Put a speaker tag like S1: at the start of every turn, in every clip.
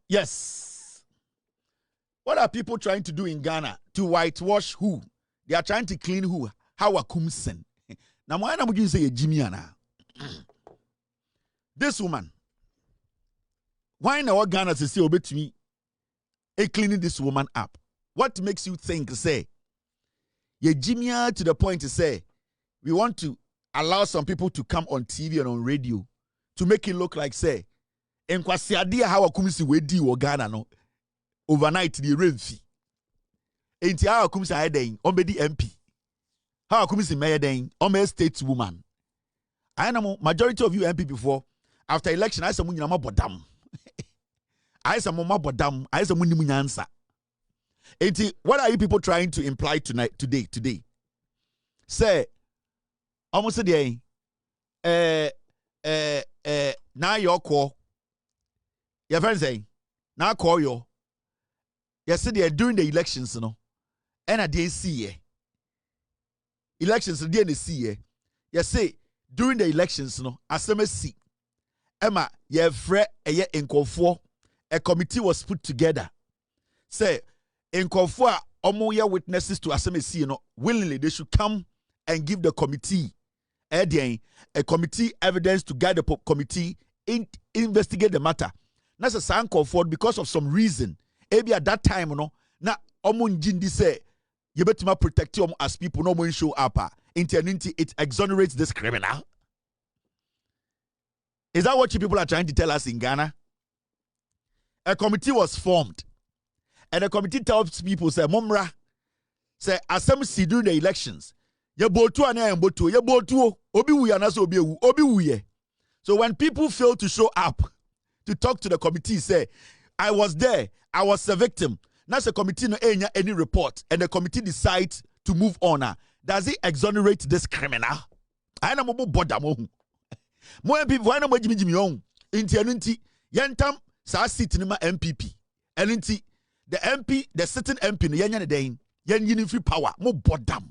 S1: Yes. What are people trying to do in Ghana to whitewash who? They are trying to clean who? Hawa Koomson. Now, why would you say Jimmy Anna? This woman. Why now Ghana to say obey to me? Cleaning this woman up. What makes you think, say, ye Jimmy to the point to say, we want to allow some people to come on TV and on radio to make it look like, say, en kwasi adia Hawa Koomson we di wo Ghana no overnight the rain fee. Enti Hawa Koomson aye den on be di MP. Hawa Koomson mayor den on be state woman. I know majority of you MP before after election I say mun nyama bodam. I say mun bodam, I say mun nimu nyansa. Enti what are you people trying to imply today? Say almost say now your call. Your friend saying, Naa Koryoo. Yesterday during the elections, you know, and I didn't see elections didn't see you say during the elections, you know, as I see, Emma, your friend a year in Konfo, a committee was put together. Say in Konfo, omoya witnesses to assemble, you know, willingly they should come and give the committee a committee evidence to guide the committee investigate the matter. That's a sign called for because of some reason. Maybe at that time, you know, na omun jindi say you better protect you as people no more show up. It exonerates this criminal. Is that what you people are trying to tell us in Ghana? A committee was formed, and the committee tells people, say, Mumra, say, assembly during the elections. You botu ane botu, you botu, obi wuya na so obi wuye. So when people fail to show up to talk to the committee, say, I was there, I was the victim. Now the committee no any report, and the committee decides to move on. Does it exonerate this criminal? I know more boda mo. More people, I know more Jimmy on. Inti yantam sa sit nima MPP. Elinti the MP, the sitting MP no yanya den yan yini free power mo bodam.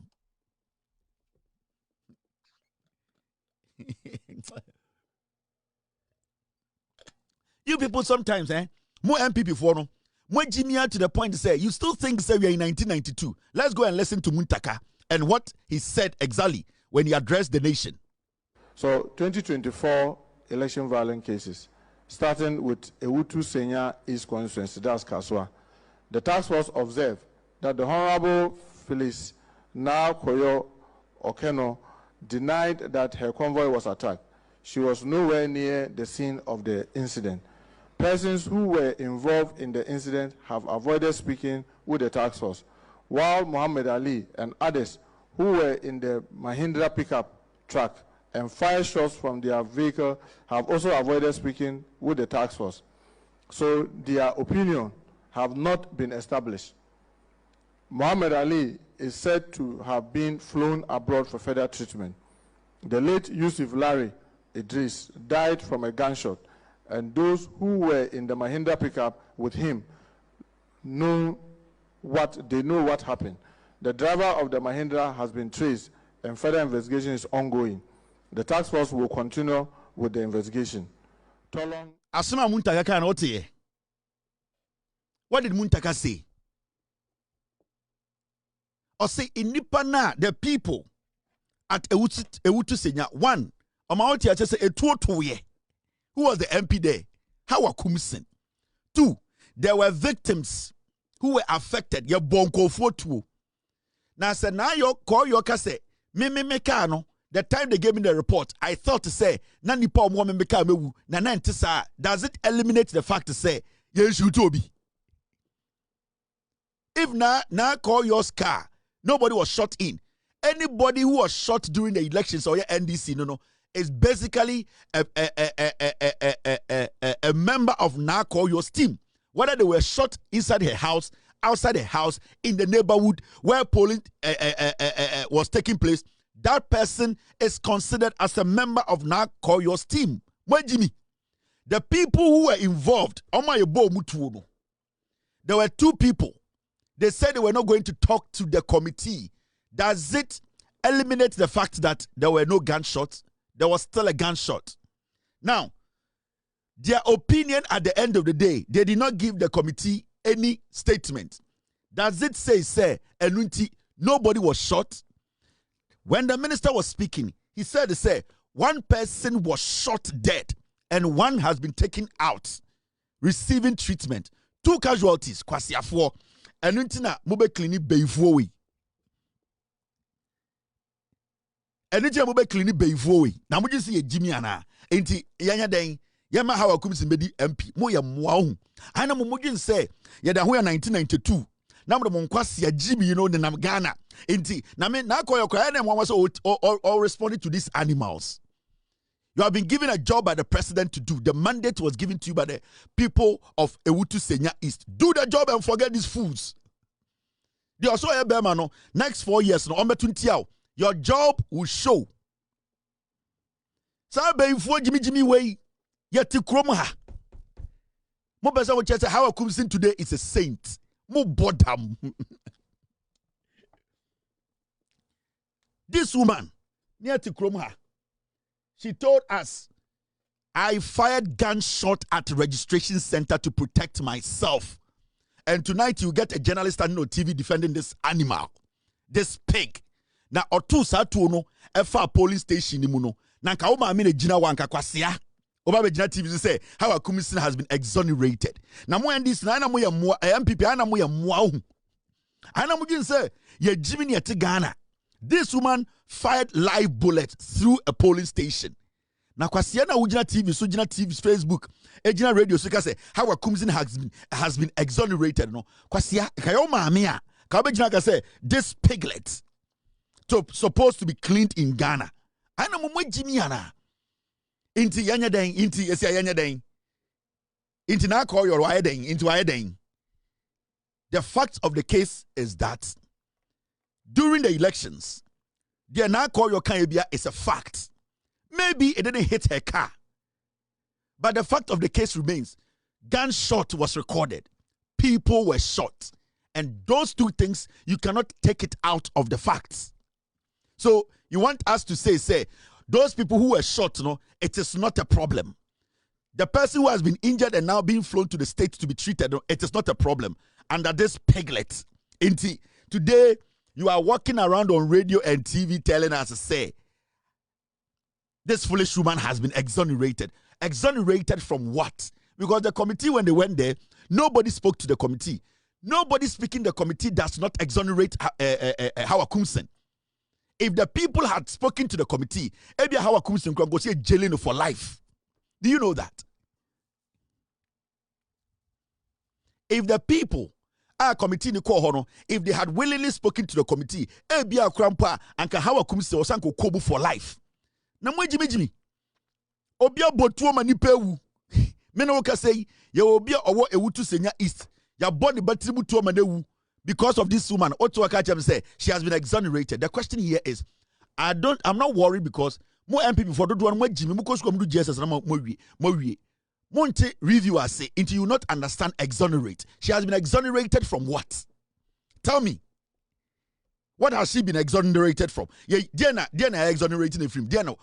S1: You people sometimes, more MPP for no, more Jimmy to the point to say, you still think say we are in 1992. Let's go and listen to Muntaka and what he said exactly when he addressed the nation.
S2: So 2024 election violent cases, starting with Ewutu Senya East Constituency, that's Kaswa. The task force observed that the Honorable Phyllis Naa Koryoo Okeno denied that her convoy was attacked. She was nowhere near the scene of the incident. Persons who were involved in the incident have avoided speaking with the task force, while Muhammad Ali and others who were in the Mahindra pickup truck and fired shots from their vehicle have also avoided speaking with the task force. So their opinion have not been established. Muhammad Ali is said to have been flown abroad for further treatment. The late Yusuf Larry Idris died from a gunshot, and those who were in the Mahindra pickup with him know what happened. The driver of the Mahindra has been traced, and further investigation is ongoing. The task force will continue with the investigation.
S1: Asuma Muntaka kan otiye. What did Muntaka say? Or say in Nipana, the people at Ewutu Senya, one, Omaoti Ache say Etuotoye. Who was the MP there? Hawa Koomson. Two, there were victims who were affected. Ye bonko fotu. Now say now Naa Koryoo kase me kano. The time they gave me the report, I thought to say na nipa omo me meka mewu na na ntisa. Does it eliminate the fact to say ye shoot obi? If Naa Koryoo's car, nobody was shot in. Anybody who was shot during the elections or your NDC, no, is basically a member of Naa Koryoo's team. Whether they were shot inside her house, outside her house, in the neighborhood where polling was taking place, that person is considered as a member of Naa Koryoo's team. Jimmy, the people who were involved, there were two people. They said they were not going to talk to the committee. Does it eliminate the fact that there were no gunshots? There was still a gunshot. Now, Their opinion at the end of the day, they did not give the committee any statement. Does it say, Enunti, nobody was shot? When the minister was speaking, he said, one person was shot dead and one has been taken out, receiving treatment. 2 casualties, kwasiafo. Enunti na mube klini beifuowi. Enunti na mube klini beifuowi. Na muji si ye Jimmy ana. Enti, yanya den, yama Hawa Koomson bedi MP. Mo ya mwahu. Hana mumujin se, yada huya 1992. Namdo monkwasi ya Jimmy, the nam Ghana. Inti, Naa Koryoo kwa ene mwa so all responding to these animals. You have been given a job by the president to do. The mandate was given to you by the people of Ewutu Senya East. Do the job and forget these fools. They also no. Next 4 years, no, your job will show. Sabe ifo Jimmy way. Yeti kromha. Mo besa wo chese Hawa Koomson today is a saint. Mo bodam. This woman, Yeti kromha. She told us, I fired gunshot at registration center to protect myself. And tonight you get a journalist standing on TV defending this animal, this pig. Na otu satu no efa police station ni muno. Na nka o ma me jina wanka kwasia. Oba be jina TV say Hawa Koomson has been exonerated. Na mo endis na mo ye mo MPP ana mo ye mo ahu. Ana mo gin say ye Jimmy ne te Ghana. This woman fired live bullets through a polling station. Na kwasia na ujina TV, so jina TV, Facebook, ejina radio, so say Hawa Koomson has been exonerated. No, kwasia kayo maamia. Kabe jina ka say this piglet supposed to be cleaned in Ghana. Ana mo Jimmy ana. Inti yanya den, inti esi yanya den. Inti Naa Koryoo waye den, inti waye den. The fact of the case is that during the elections, the Naa Koryoo Kanyebia is a fact. Maybe it didn't hit her car. But the fact of the case remains. Gunshot was recorded. People were shot. And those two things, you cannot take it out of the facts. So you want us to say, those people who were shot, it is not a problem. The person who has been injured and now being flown to the States to be treated, it is not a problem. Under this piglet. Today, you are walking around on radio and TV telling us, say, this foolish woman has been exonerated. Exonerated from what? Because the committee, when they went there, nobody spoke to the committee. Nobody speaking the committee does not exonerate Hawa Koomson. If the people had spoken to the committee, maybe Hawa Koomson could go say jailing for life. Do you know that? If the people, our committee ni ko hono, if they had willingly spoken to the committee, maybe our grandpa and Hawa Koomson was sanko kobu for life. Na mwe Jimmy. Obia botuo manipewu. Mena woka say, ye obia owo Ewutu Senya East. Ya body batribu tuo manewu. Because of this woman, say she has been exonerated. The question here is, I'm not worried because more MP before do one more Jimmy because come do Jesus and more Monte reviewers say until you not understand exonerate. She has been exonerated from what? Tell me. What has she been exonerated from? Yeah, Diana exonerating from. Diana.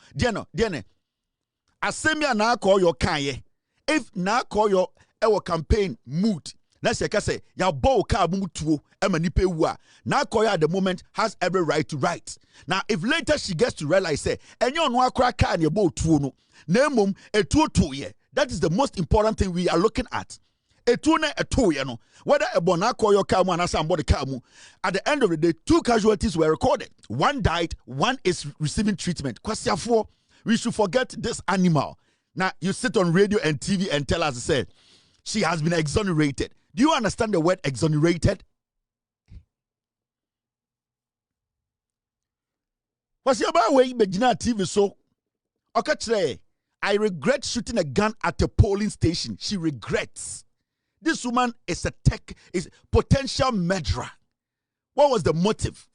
S1: Asemia Naa Koryoo kanye. If Naa Koryoo our campaign mood. Let's say, ya bow car mutuo emanipe wa. Naa Koryoo at the moment has every right to write. Now, if later she gets to realize, say, and you know car and your bow tuo no, nemum a tuo ye. That is the most important thing we are looking at. A tuo a tuo no. Whether a Naa Koryoo car and somebody car mu. At the end of the day, 2 casualties were recorded. 1 died, 1 is receiving treatment. Kwasiafo, we should forget this animal. Now you sit on radio and TV and tell us, say, she has been exonerated. Do you understand the word exonerated? What's your way, Begina TV so? Okay, I regret shooting a gun at a polling station. She regrets. This woman is is potential murderer. What was the motive?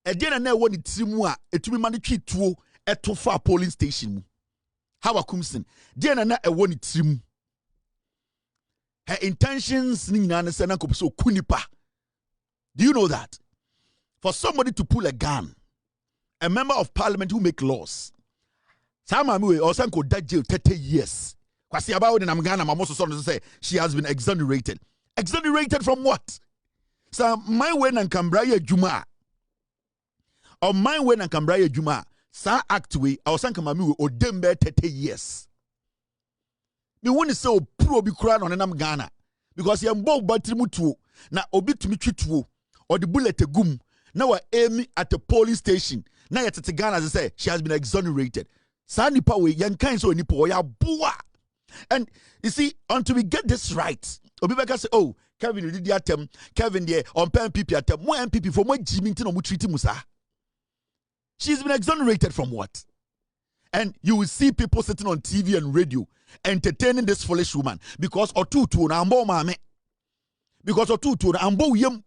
S1: Again, I know what it's to be managed to a too far polling station. Hawa Koomson. Again, I know what it's her intentions. Do you know that? For somebody to pull a gun, a member of parliament who make laws, some or some could die jail 30 years. Kwasi Abawo in Ghana, my most son say she has been exonerated. Exonerated from what? So my way and Cambraya Juma. Or my way and Cambraya Juma. Sa act we, I was saying Kamami or Dembe 30 years. Me want to say pro be crown on enam Ghana. Because he am both batrimutu na obi to me tritu or the bullet a gum. Now we're aiming at the police station. Now yet at Ghana, as I say, she has been exonerated. Sa nipa we young kind so nipo ya boa. And you see, until we get this right, Obibeka say, oh, Kevin did the attempt, Kevin there on pen MPP attempt, more MPP for more Jimmy no treaty Musa. She's been exonerated from what? And you will see people sitting on TV and radio entertaining this foolish woman because otutu na ambo mame. Because otutu na ambo yem.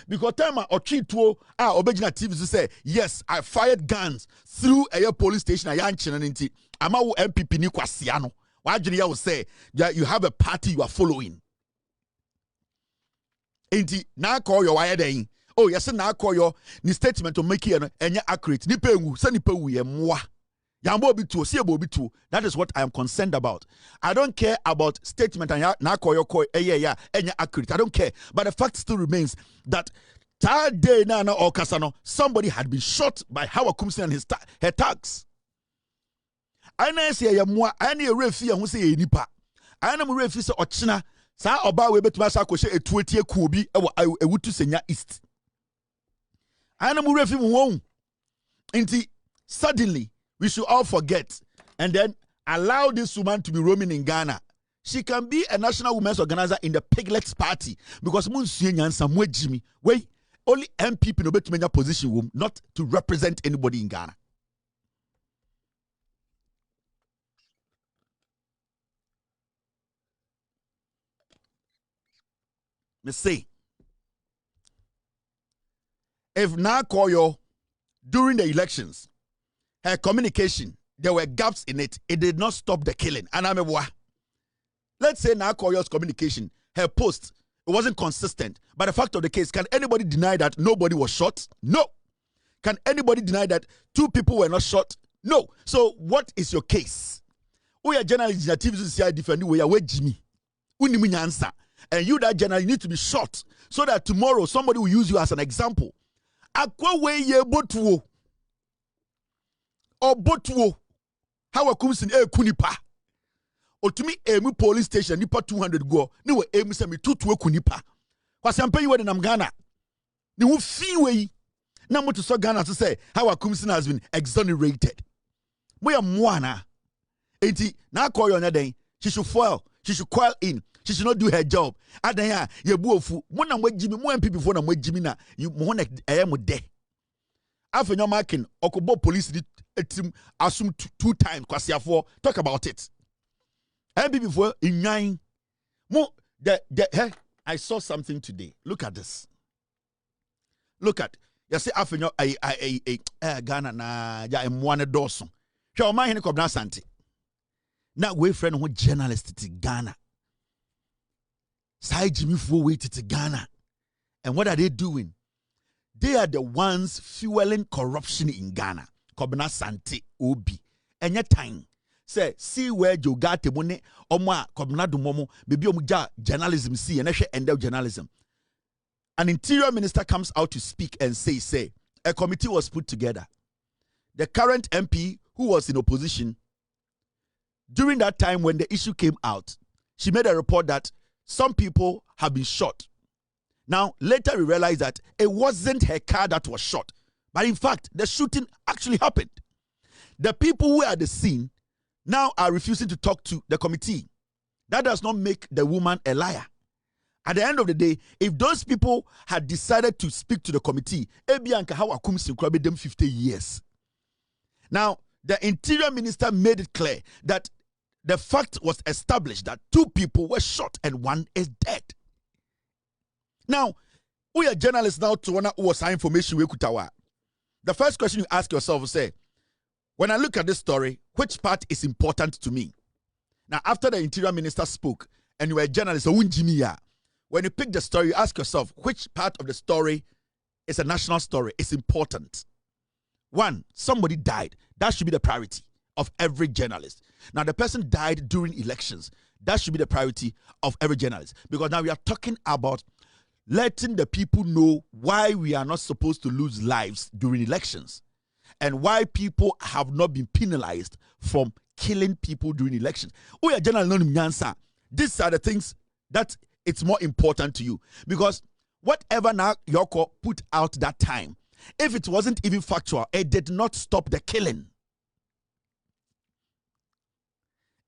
S1: Because time otutu obejina TV to say, yes, I fired guns through a police station a yanchin and inti. Amawu MPP ni kwasiano. Wajiri will say that you have a party you are following. Inti Naa Koryoo wire day. Oh yes, Naa Koryoo ni statement to make it accurate. Ni pengu, se ni pengu ye mwa. Yambo bitu, si ebo bitu. That is what I am concerned about. I don't care about statement and Naa Koryoo ko accurate. I don't care. But the fact still remains that that day na or kasano somebody had been shot by Hawa Koomson and her thugs. I na say ya mwa, I na refi ya hu say nipa. I na mu refi se ochina sa oba we betuma sa ko she etuetie ku obi ewutu senya east. I na mu refi mu won. Inti suddenly we should all forget and then allow this woman to be roaming in Ghana. She can be a national women's organizer in the Piglets party because Munsuye Nyansa mwe Jimmy. Wait, only MPP no betumenya position not to represent anybody in Ghana. Me say, if Naa Koryoo during the elections, her communication, there were gaps in it, it did not stop the killing. And I'm a boy. Let's say Naa Koryoo's communication, her post, it wasn't consistent. But the fact of the case, can anybody deny that nobody was shot? No. Can anybody deny that 2 people were not shot? No. So what is your case? We are journalists in the TV defending we are with Jimmy. And you, that journalist, need to be shot so that tomorrow somebody will use you as an example. Akwa we ye botuo or botuo Hawa Koomson kunipa otumi emu police station nipa 200 go ni we emu se me tutuo kunipa kwase ampa yi we nam Ghana ni wo fi we na moto so Ghana to say Hawa Koomson has been exonerated. We are mwana enti Naa Koryoo nya den she should foil, she should coil in. She should not do her job. Adanya, ye buofu. Mona mwe Jimmy, mwe MPP for na mwe Jimmy na you mona mo de. After your marking, okobo police team assume 2 times kwasi afo. Talk about it. MPP for in 9. Mo hey, I saw something today. Look at this. Look at. You see after your Ghana na ya mwane doso. She Omanhene kobna santi. Na we friend who journalist to Ghana. Sai Jimmy Føol waited to Ghana. And what are they doing? They are the ones fueling corruption in Ghana. Kobna Sante Obi. And your time. Say, see where you got the money, Oma Kobna Dumomo, maybe Omuja journalism, see, and end up journalism. An interior minister comes out to speak and say, a committee was put together. The current MP who was in opposition, during that time when the issue came out, she made a report that some people have been shot. Now, later we realized that it wasn't her car that was shot. But in fact, the shooting actually happened. The people who are at the scene now are refusing to talk to the committee. That does not make the woman a liar. At the end of the day, if those people had decided to speak to the committee, Hawa Koomson could have been them 50 years. Now, the interior minister made it clear that the fact was established that 2 people were shot and 1 is dead. Now, we are journalists now to want to was information we could. The first question you ask yourself is say, when I look at this story, which part is important to me? Now, after the interior minister spoke and you were a journalist, when you pick the story, you ask yourself, which part of the story is a national story? It's important. 1, somebody died. That should be the priority. of every journalist. Now, the person died during elections. That should be the priority of every journalist. Because now we are talking about letting the people know why we are not supposed to lose lives during elections and why people have not been penalized from killing people during elections. Oh, yeah, General Nyansa. These are the things that it's more important to you. Because whatever Naa Koryoo put out that time, if it wasn't even factual, it did not stop the killing.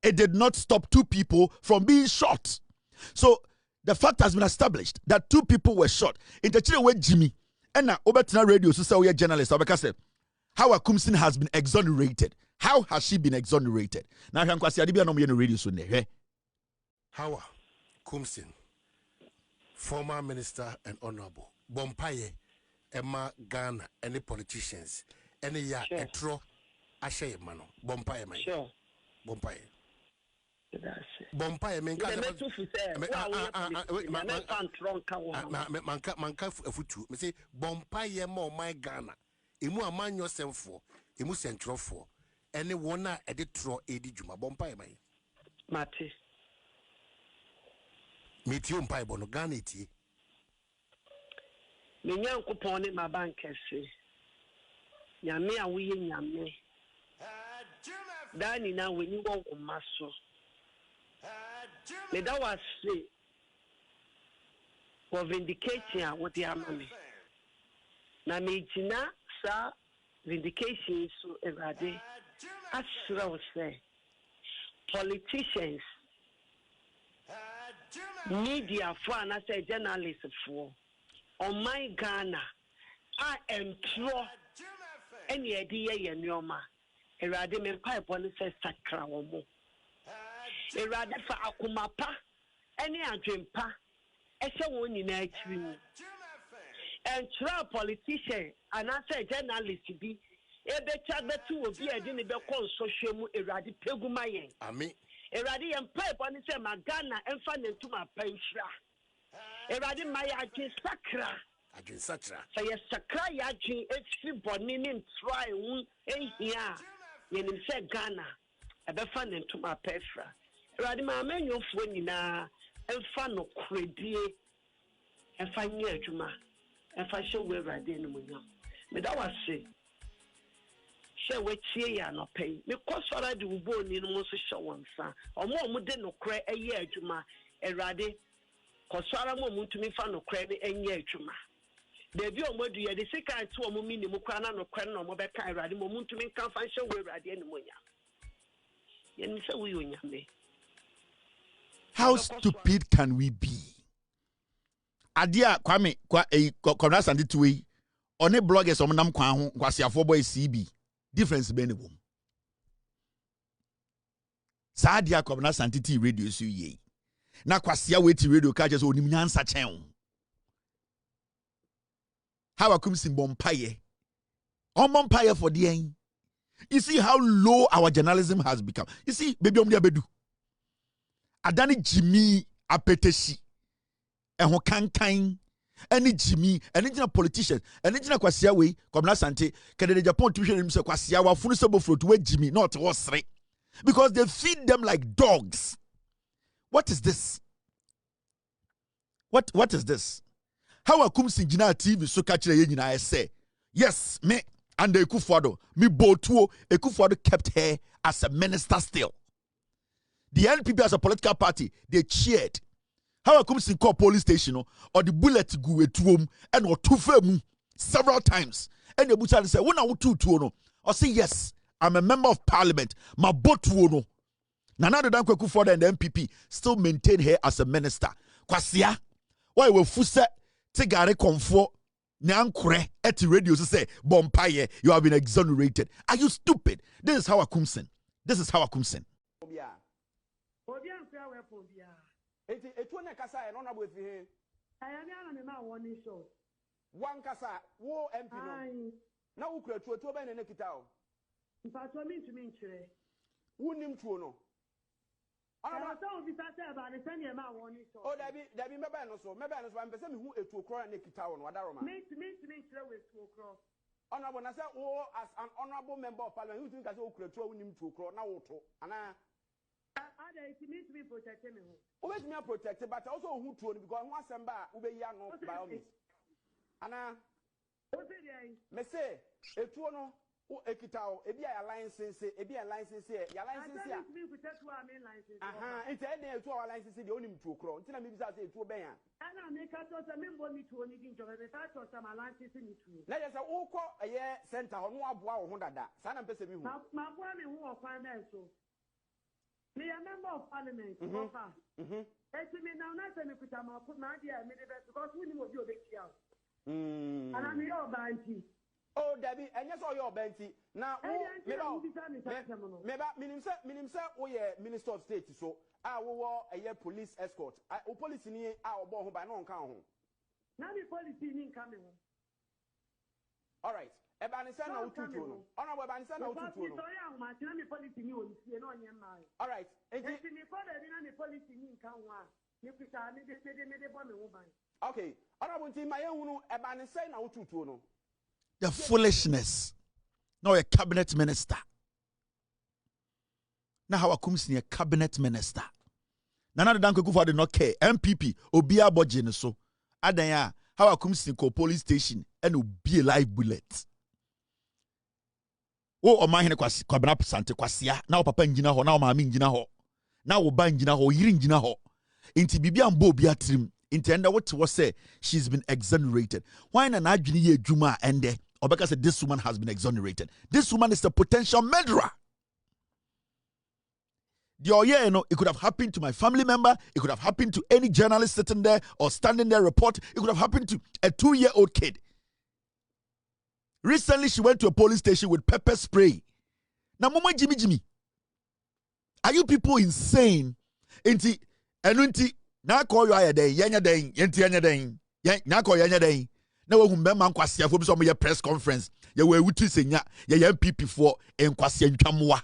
S1: It did not stop 2 people from being shot. So the fact has been established that 2 people were shot. In the Chile with Jimmy, and now Obertina Radio, so say we are journalists. Hawa Koomson has been exonerated. How has she been exonerated? Now, I'm going to the radio soon.
S3: Hawa Koomson, former minister and honorable, Bompaye, Emma Ghana, any politicians, any ya etro, Ashe Mano, Bompaye, man.
S4: Sure.
S3: Bompaye. Bompaye, manka futu. Me say Bompaye mo my Ghana. Emu aman yourself for, emu central for. Any one editro edi juma Bompaye man.
S4: Mate.
S3: Meet you Bompaye bono Ghana iti.
S4: Minyan kupone mabankese. Nyame awuye nyame. Dani na weni wo maso. Me that was for vindication what the amami. Na me jina sa vindication so everade. Asra was say politicians, media for and I say journalists for on my Ghana. I am true any idea ye nyoma. Erade me pipe on say sakra wo mo. Erade fa akumapa any adwempa ehye won nyina akiri mu. And true politician and I say journalist bi ebecha betu obi edi ne be kon social mu erade peguma yen.
S3: Amen.
S4: Erade yen pipe on say magana emfa ne ntuma panhira. Erade maya adwen sakra.
S3: Adwen sakra.
S4: So yes sakra ya adwen efiri boni ne try hu ehia. Yenim say Ghana ebefa ne ntuma panhira. Erade ma amenyofo nyina emfa no kredie emfa nye adwuma emfa hye we erade no munyam. Me da wase she we tie ya no pay me kosora de ubo ni no so hye wonsa omo de no kre eye adwuma erade kosora mo mutumi fa no kre ne enye adwuma debi omodu ye de sika ati omo minimu kwa na no kre no mo be kan erade mo mutumi kan fa hye we erade no munyam ye ni se we onyame.
S1: How stupid can we be? Adia Kwame Kwamna Sandituwe one bloggers omnam kwa ho kwasiafo boy CB difference be ne wom. Sa adia Kwamna Sanditi radio so ye. Na kwasia weti radio ka je so onim nyansa chen. Hawa Koomson Bompaye. Bompaye for the end. You see how low our journalism has become. You see baby omdia bedu. Adani Jimmy apeteshi. Eho kankan. Any Jimmy, any politician, any kwasia we, Kwamna Sante, Kede Japan to him say kwasia wa funu sebo fruit we Jimmy, not was three. Because they feed them like dogs. What is this? What is this? Hawa Koomson jina TV so kachire ye nyina say, yes, me and Ekufuado, me botuo, Ekufuado kept her as a minister still. The NPP as a political party, they cheered. Hawa Koomson called police station or the bullet go etuom and or two femu several times. And the butcher say, "When I two no?" Or say, "Yes, I'm a member of parliament. My boat no." Nana de Dan Kweku Ford and the MPP still maintain her as a minister. Kwasia, why we fuse tegare komfo nyankure at the radio to say, "Bompaye, you have been exonerated." Are you stupid? This is Hawa Koomson. This is Hawa Koomson.
S5: Etu na kasa e no na bo efi he
S4: Ayami ana me ma warning shot.
S5: Wan kasa wo MP no na wo kura tuo be na kita o
S4: Mpato mi ntumi nkyere
S5: wonim tuo no
S4: Ana so obi sa say ba ne send e ma warning shot.
S5: O dabi meba no so am pese me hu etu okro na kita o no adaroma
S4: Me ntumi nkyere we etu okro
S5: Honorable, I said, oh, as an honorable member of parliament, you think I say, oh, Kretua, we need to crow now, and
S6: it needs to be protected.
S5: Always me protected, but also who told because once I'm back, we be young by all means. Anna, me say, a tuono, who ekitao, a be a license, a be a license here, your license here. It's a 2 hour license, the only 2 crore. Tell me, I say 2 bear.
S6: And I make us a member me to only give the fact of some license in it.
S5: Let us a year center on one bow, Honda, San and Pessimum.
S6: My boy, who are financial. Me a member of parliament, me now not any put my dear, because we know your big child. And I'm your banty. Oh, Debbie, and yes, all your banty. Now, maybe Minister of State, so I will a year police escort. I police in here, our born by no count. Now the police in coming. All right. Ebanisana ututuno. Ona ebanisana ututuno. All right. Okay. Ebanisana ututuno.
S1: The foolishness. Now a cabinet minister. Now Hawa Koomson a cabinet minister. Nana Danko Kufuor did not care. MPP Obia Bojin so. Adanya Hawa Koomson ko police station and be a live bullet. Oh, Omanhene kwabena sante kwasia. Na papa njina ho, na maami njina ho. Na wo ba njina ho, yiri njina ho. Inti bibia mbo obi atrim. Inti enda what was say she's been exonerated. Why na adwini ye adwuma ende? Obeka said this woman has been exonerated. This woman is a potential murderer. It could have happened to my family member. It could have happened to any journalist sitting there or standing there report. It could have happened to a 2-year-old kid. Recently, she went to a police station with pepper spray. Now, Mama Jimmy, are you people insane? Inti, enunti, Naa Koryoo ayade, yenya den, yenti yenya den, Naa Koryoo yenya den. Na we humbe man kwasia fo bi so mo press conference. Ye we wutu senya, ye MPP for enkwasia ntwamoa.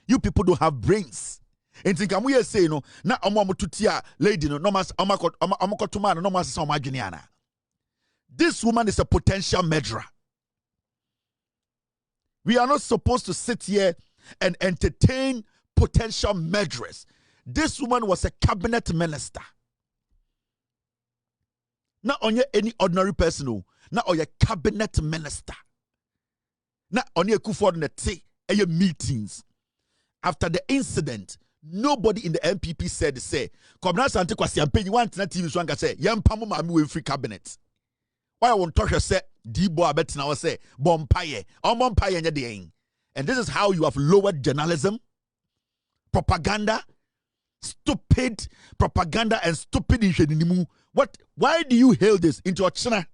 S1: You people don't have brains. Inti kamu ye say no, na omo tutia lady no mas amakotuma no mas sa omadwene ana. This woman is a potential murderer. We are not supposed to sit here and entertain potential murderers. This woman was a cabinet minister. Not only any ordinary person, not only a cabinet minister. Not only a Kufuor meetings. After the incident, nobody in the MPP said, say, Komna Sante Kwasi Ampe, you want na TV Swanga say, Yam Pamu Mami we free cabinet. Why I won't touch her say, Dibo abet now say, Bompaye, or Bompaye and Yading. And this is how you have lowered journalism, propaganda, stupid propaganda, and stupid inshedinimu. What? Why do you hail this into Ochina?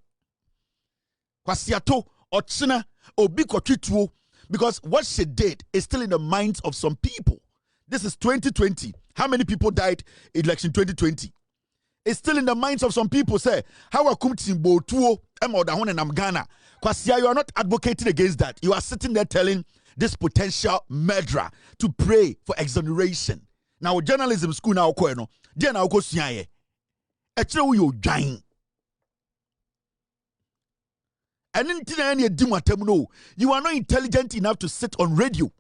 S1: Kwasiato, Ochina, Obikotituo. Because what she did is still in the minds of some people. This is 2020. How many people died in election 2020? It's still in the minds of some people. Say, Hawa Koomson botuo emodahone and Ghana. Kwasia, you are not advocating against that. You are sitting there telling this potential murderer to pray for exoneration. Now, journalism school now koeno. Dia na okosiaye. Echire you dying. You are not intelligent enough to sit on radio.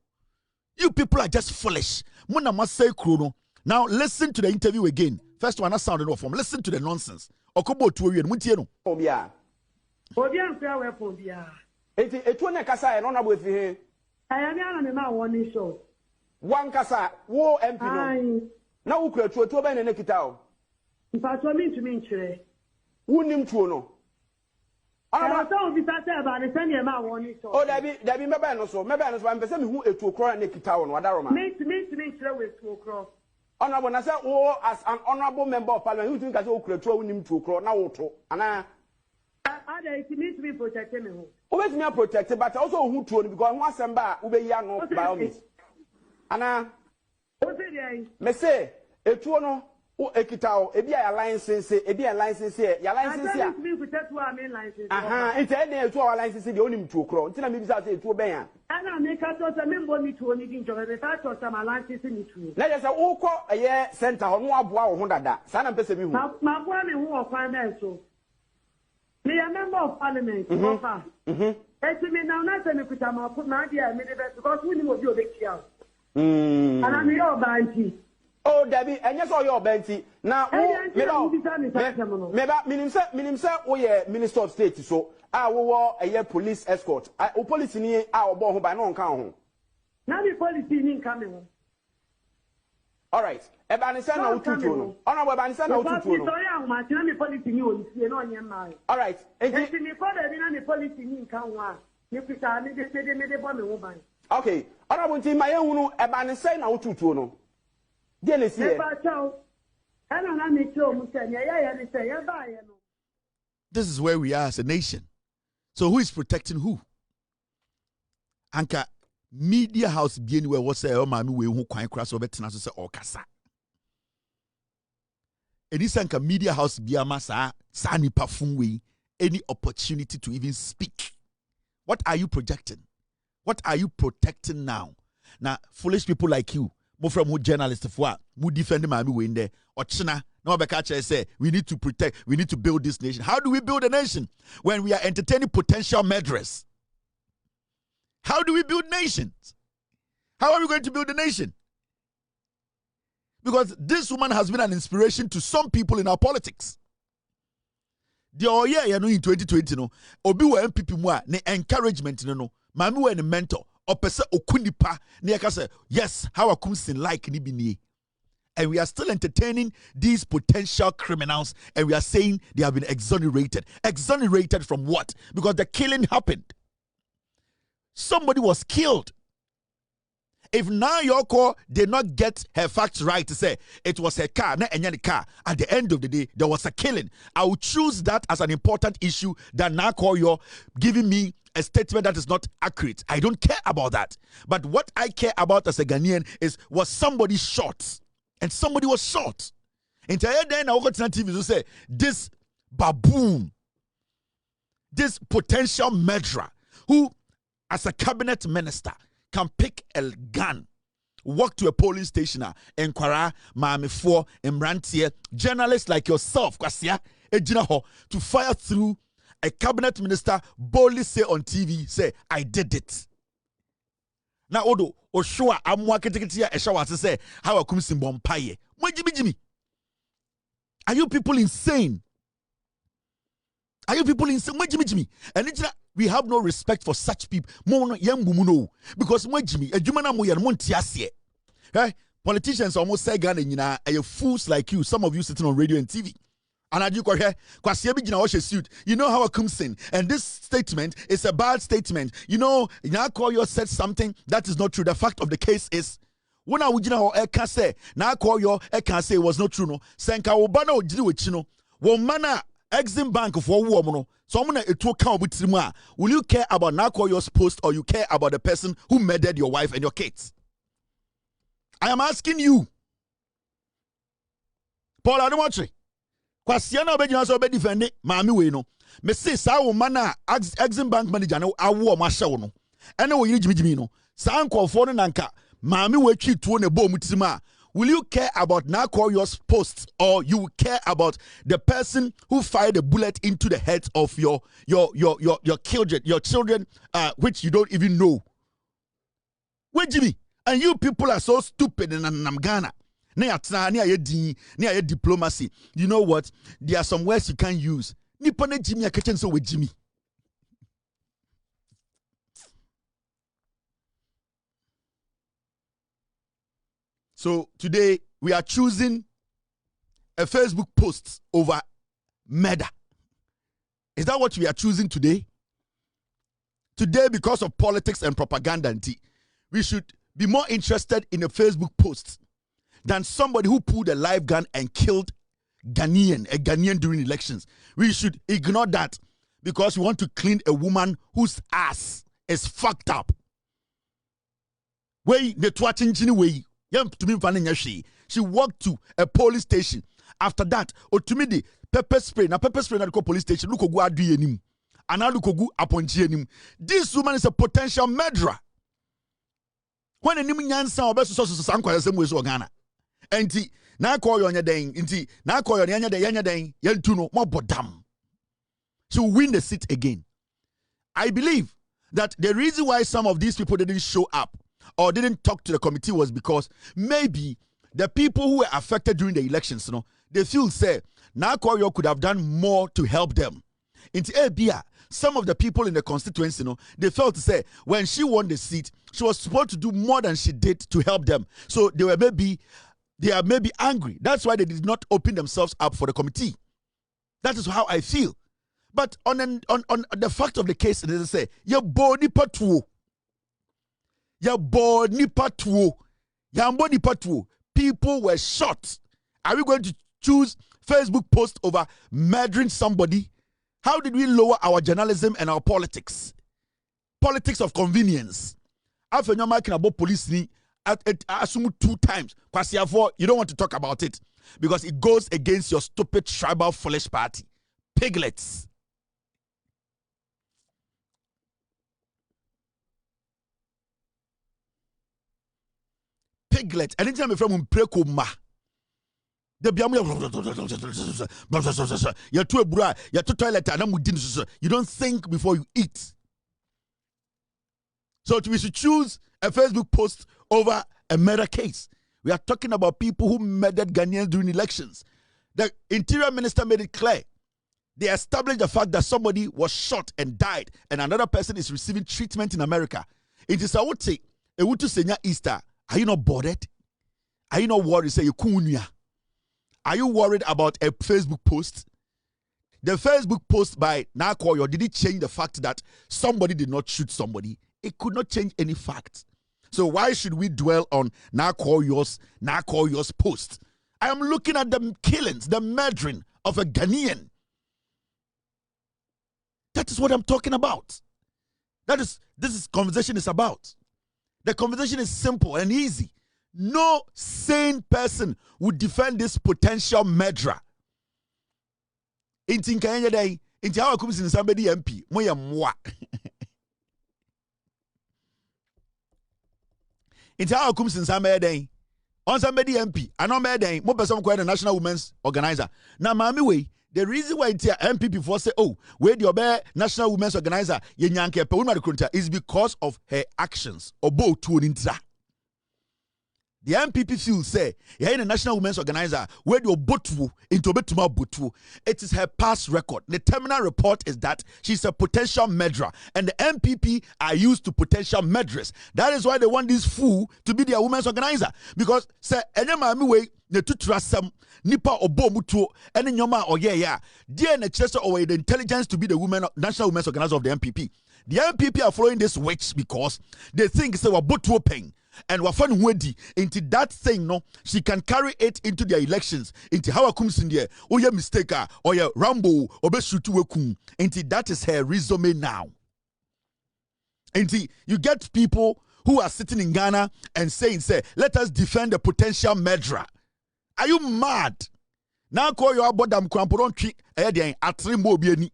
S1: You people are just foolish. Now listen to the interview again. First one, I sounded off from. Listen to the nonsense. Okobo to you and
S6: Obia.
S5: It won't kasa and honorable with him.
S6: I am now one show.
S5: One kasa, war MP. Now, who could to Ben and Nekitao?
S6: If I told me to mean,
S5: wouldn't to know.
S6: Oh,
S5: Debbie, Mabano, so Mabano, I'm the same who to cry and Nekitao, Wadaroma.
S6: Make with 2 crore.
S5: Honorable, when I say, oh, as an honorable member of parliament, who think I will control him 2 crore now, and I
S6: need to be protected.
S5: Always me protected, but also who told me because once I'm back, Ube Yang by all means. And me say, a tuono, ekitao, ebi a license here, your license here. It's a 2 hour license, the only 2 crore. Until I maybe say 2 bear.
S6: And I make us a member me to only give the fact of some license in it.
S5: Let us all a year center on one bow Honda. San and Pessimum.
S6: My boy who are financial. Me a member of parliament. me now, not send me put my put my dear, because we will be a big child. And I'm your banty.
S5: Oh, Debbie, and yes, all your Benty. Now, maybe Minister of State, so I will a year police escort. I police in our born by no count.
S6: Now the police in coming.
S5: All right, Ebanisa no tutu. Honorable Ebanisa no tutu. All right, okay, Honorable Team, my own Ebanisa no tutu no. This
S1: is where we are as a nation. So who is protecting who? Anka media house be anywhere what say mami we who kwan cross over tena so say okasa. This anka media house be amasa sa nipa fun we any opportunity to even speak. What are you projecting? What are you protecting now? Now foolish people like you from who journalists for who defend my way in there or China now say we need to protect, we need to build this nation. How do we build a nation when we are entertaining potential murderers? How do we build nations? How are we going to build a nation? Because this woman has been an inspiration to some people in our politics. The year you know in 2020 no obi wa MPP mu a ne encouragement no mami wa ne mentor opese okunipa ne yaka say yes Hawa Koomson like ni bi nie. And we are still entertaining these potential criminals and we are saying they have been exonerated. Exonerated from what? Because the killing happened. Somebody was killed. If Naa Koryoo did not get her facts right to say it was her car, not any car, at the end of the day, there was a killing. I would choose that as an important issue than Naa Koryoo giving me a statement that is not accurate. I don't care about that. But what I care about as a Ghanaian is, was somebody shot? And somebody was shot. And then I got TV to say, this baboon, this potential murderer, who as a cabinet minister can pick a gun, walk to a polling station, inquire, Mami for Imrantie, journalists like yourself, Kwasia, Ejinaho, to fire through a cabinet minister, boldly say on TV, say, I did it. Now, Odo, Oshua, I'm walking to a shower to say, Hawa Koomson bompaye. Jimmy. Are you people insane? Are you people insane? Jimmy. And it's we have no respect for such people. Because Jimmy, politicians almost say Ghana, fools like you, some of you sitting on radio and TV. And I do suit. You know Hawa Koomson, and this statement is a bad statement. You know, Naa Koryoo said something that is not true. The fact of the case is, when I would can say Naa Koryoo can say it was not true. No, Senka Obana or Jiwechino, Womana Exim Bank for woman. So I'm gonna it will you care about Naa Koryoo's post or you care about the person who murdered your wife and your kids? I am asking you, Paul Adamochi. Kwasiana obejina so obedifende maami we no me say sa wo mana Exim Bank manager na awo ma hye wo no ene wo yiri jimijimi no sa ankofo no nanka maami we twi tuo ne bom tirima. Will you care about Naa Koryoo's posts or you care about the person who fired a bullet into the heads of your children which you don't even know? Wait, Jimmy, and you people are so stupid in Ghana. Diplomacy. You know what? There are some words you can't use. Jimmy, so with Jimmy. So today we are choosing a Facebook post over murder. Is that what we are choosing today? Today, because of politics and propaganda, we should be more interested in a Facebook post than somebody who pulled a live gun and killed a Ghanaian during elections. We should ignore that because we want to clean a woman whose ass is fucked up. She walked to a police station. After that, the pepper spray. Now pepper spray na the police station. Look go adu yenim. Ana look go aponchi yenim. This woman is a potential murderer. When a nimu nyansa obeso so sankwa same way so Ghana. Enti Naa Koryoo nya den. Enti Naa Koryoo nya den. Yentu no mo bodam. She will win the seat again. I believe that the reason why some of these people didn't show up or didn't talk to the committee was because maybe the people who were affected during the elections, they feel say Naa Koryoo could have done more to help them. In Abia, some of the people in the constituency, they felt to say when she won the seat, she was supposed to do more than she did to help them. So they are maybe angry. That's why they did not open themselves up for the committee. That is how I feel. But on the fact of the case, they say, your body patuo. Your body patuo. Your body patuo. People were shot. Are we going to choose Facebook post over murdering somebody? How did we lower our journalism and our politics? Politics of convenience. After you're making about police, I assume 2 times. You don't want to talk about it because it goes against your stupid tribal foolish party. Piglets. Piglet. Anytime I'm from Prekoma. You don't think before you eat. So we should choose a Facebook post over a murder case. We are talking about people who murdered Ghanaians during elections. The Interior Minister made it clear. They established the fact that somebody was shot and died, and another person is receiving treatment in America. It is, I would say, Senya Easter. Are you not bothered? Are you not worried? Say you kunya. Are you worried about a Facebook post? The Facebook post by Naa Koryoo, did it change the fact that somebody did not shoot somebody? It could not change any fact. So why should we dwell on Naa Koryoo's post? I am looking at the killings, the murdering of a Ghanaian. That is what I'm talking about. This conversation is about. The conversation is simple and easy. No sane person would defend this potential murderer. Inti nkanya day, inti Hawa Koomson somebody MP, moya mwa. Inti Hawa Koomson somebody day, on somebody MP, ano day, mo person ko the National Women's Organizer. Na mami we, the reason why inti MP before say, oh, where the obe National Women's Organizer ye nyanke pe unma de is because of her actions. Obo tu nintra. The MPP feel say, yeah, the National Women's Organizer, where your botu into betuma botu. It is her past record. The terminal report is that she's a potential murderer, and the MPP are used to potential murderers. That is why they want this fool to be their women's organizer. Because say, any way ne tutrasam nipa obo mutuo any nyoma or yeah. Dear ne chester or the intelligence to be the National Women's Organizer of the MPP. The MPP are following this witch because they think it's a botu paying. And wafan wedi into that thing, no, she can carry it into their elections. Into Hawa Koomson there, oh yeah, mistaker, or yeah, Rambo, or beshutu wekum. Into that is her resume now. Into you get people who are sitting in Ghana and saying, say, let us defend the potential murderer. Are you mad? Naa Koryoo abodam kramporon twi eden atre mo obiani.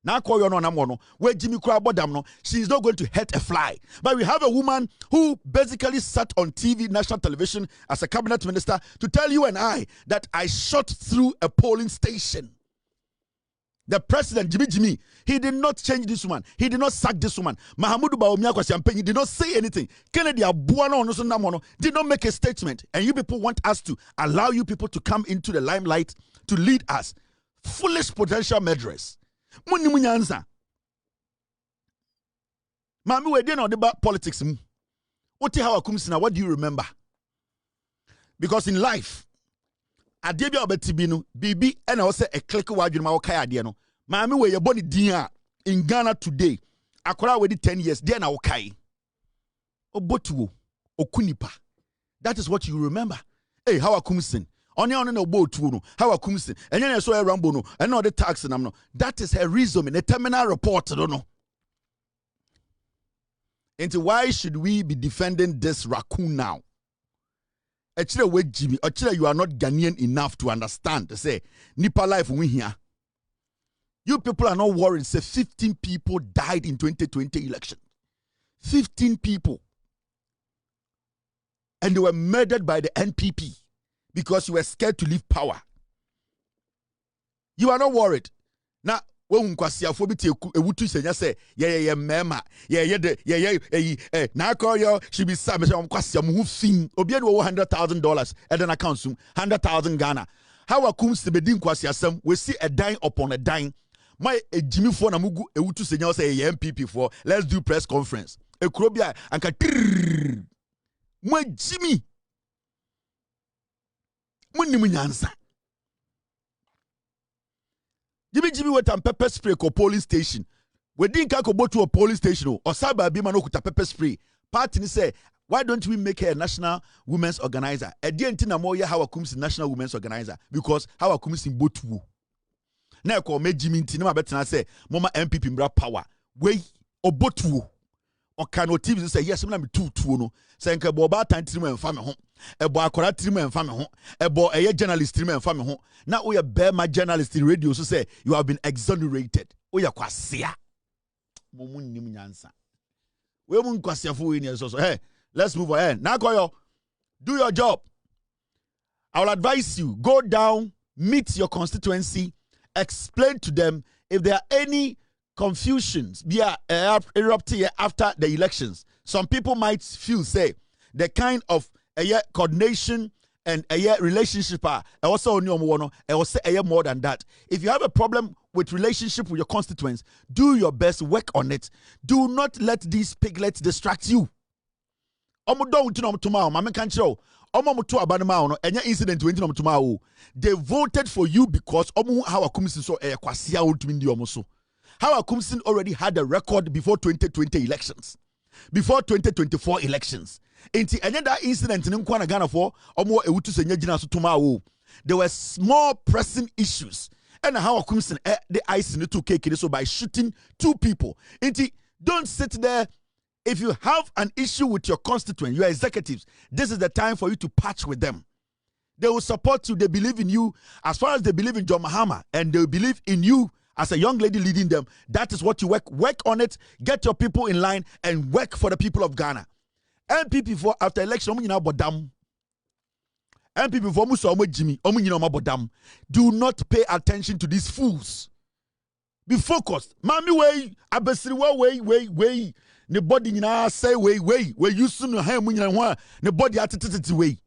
S1: Naa Koryoo no namono where Jimmy Kra abodam no, she is not going to hurt a fly. But we have a woman who basically sat on TV, national television as a cabinet minister to tell you and I that I shot through a polling station. The president, Jimmy, he did not change this woman. He did not sack this woman. Mahamudu Bawumia Kwasiampenyi did not say anything. Kennedy Abuano Onusunamono did not make a statement. And you people want us to allow you people to come into the limelight to lead us. Foolish potential murderers. Muni munyanza. Mami we didn't know about politics. Oti Hawa Koomson, what do you remember? Because in life, Adebia obetibino bibi and also a click waju ma okay ade no. Mami we ye boni din in Ghana today. Akora we 10 years there na okay. Obotuo okunipa. That is what you remember. Hey, Hawa Koomson. Only on no boat no. Hawa Koomson. And then so a Rambo no. And no the tax no. That is her resume. The terminal report no. Into why should we be defending this raccoon now? Actually, wait, Jimmy. Actually, you are not Ghanaian enough to understand. To say, Nipa life we here. You people are not worried. Say 15 people died in 2020 election. 15 people. And they were murdered by the NPP because you were scared to leave power. You are not worried. Now, When kwasiafo bi te ewutu senya say ye mema ye Naa Koryoo should be sam kwasiam hu fin obi e wo $100,000 e den account sum 100,000 Ghana. Hawa Koomson be din kwasiasam we see a dime upon a dime. My Jimmy for na mugu ewutu senya say ye MPP for let's do press conference. E kuro bia anka mo Jimmy munni munyansa. Jimmy went and pepper spray ko polling station. We didn't go to a polling station or Saba Bima no kuta pepper spray. Party ni say, why don't we make her a national women's organizer? A dientina moya Hawa Koomson national women's organizer because Hawa Koomson both woo. Na ko me Jimmy nti na betina say mama MPP mbra power. We obotu o kano TV say yes me na me tutu no. Say nka bo ba tantiri mo emfa me ho. Ebo akora tiri mo emfa me ho. Ebo eye journalist tiri mo emfa me ho. Na we be my journalist in radio so say you have been exonerated. We kwasea. Mo munnim nyansa. We mun kwasiafo we ni so. Hey, let's move on. Hey, Naa Koryoo, do your job. I will advise you, go down, meet your constituency, explain to them if there are any confusions erupting after the elections. Some people might feel, say, the kind of coordination and relationship also more than that. If you have a problem with relationship with your constituents, do your best, work on it. Do not let these piglets distract you. Incident they voted for you because Hawa Koomson so Hawa Koomson already had a record before 2020 elections, before 2024 elections. Inti another incident in Ghana for there were small pressing issues, and Hawa Koomson the ice in the 2K so by shooting 2 people. Inti don't sit there. If you have an issue with your constituent, your executives, this is the time for you to patch with them. They will support you. They believe in you as far as they believe in John Mahama, and they will believe in you as a young lady leading them. That is what you work on it. Get your people in line and work for the people of Ghana. MPP for after election, MPP for Musa Jimmy, do not pay attention to these fools. Be focused. Mami way, abesiri way. The body na say way you soon have the body attitude way.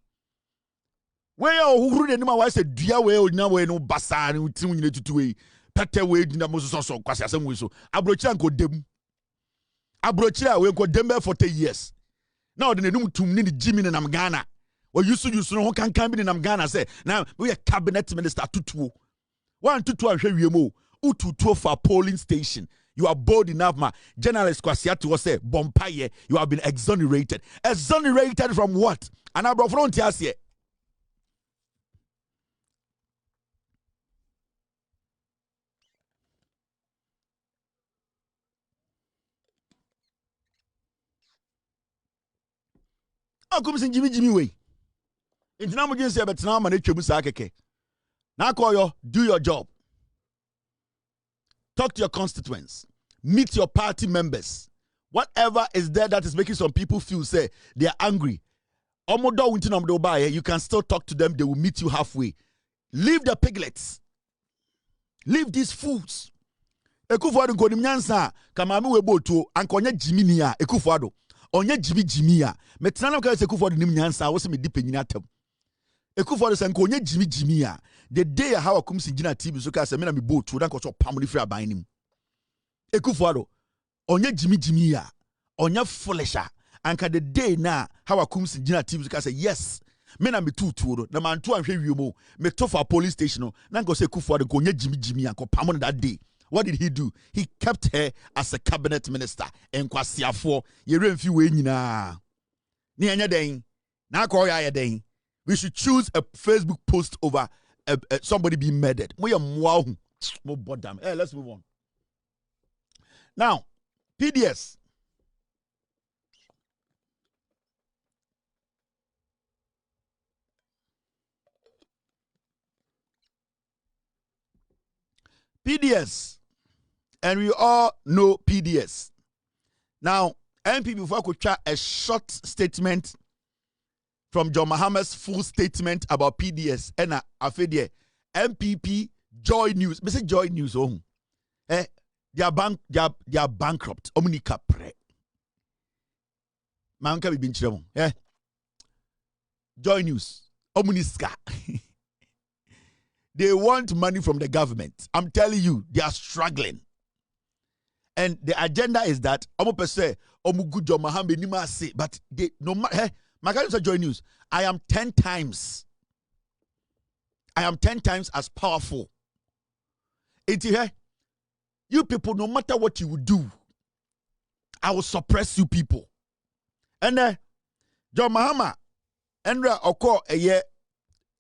S1: Where who the name was said dear way or now way no basa and to way pete way in the most so kwasi asem so abrochira go dem abrochira we go dem for 40 years. Now the name to ni Jimmy na Ghana. Or you no can be in Ghana say now we a cabinet minister tutu. One tutu ahwe wiemo ututu for polling station. You are bold enough, ma. Journalist Kwasiatu was say, Bompaye, you have been exonerated. Exonerated from what? And I brought frontiers here. How come Jimmy way? It's not going to say, but now I'm going to say, Naa Koryoo, do your job. Talk to your constituents. Meet your party members. Whatever is there that is making some people feel, say, they are angry. You can still talk to them. They will meet you halfway. Leave the piglets. Leave these fools. Ekufuado go nimnyansa kama mi webo to ankonya Jimmy niya Ekufuado. Onye Jimmy ya. Metinana kwa Ekufuado nimnyansa wose me dipenyini atem. Ekufuado se ankonya Jimmy ya. The day Hawa Koomson jina TV so ka se me na me bo to dan ko so pam ni free aban nim. Ekufuado onye Jimmy ya. Onye folisha. Anka the day na Hawa Koomson jina TV so ka se yes. Me na me tutu no na mantu anhwe wiemo me to for police station no na go say Ekufuado ko onye Jimmy ya ko pam that day. What did he do? He kept her as a cabinet minister. Enkwasiafo ye remfi we nyina. Ni anya den. Na Koryoo ya den. We should choose a Facebook post over somebody being murdered. Mo bodam. Hey, let's move on. Now, PDS. PDS. And we all know PDS. Now, MP before could try a short statement from John Mahama's full statement about PDS. And I feel MPP Joy News. Me say Joy News. Oh, they are bankrupt. Omunika pre. Manka bi nchiremo. Joy News. Omuniska. They want money from the government. I'm telling you, they are struggling. And the agenda is that but they no matter Joy News. I am 10 times as powerful. You people, no matter what you will do, I will suppress you people. And John Mahama, Endra Oko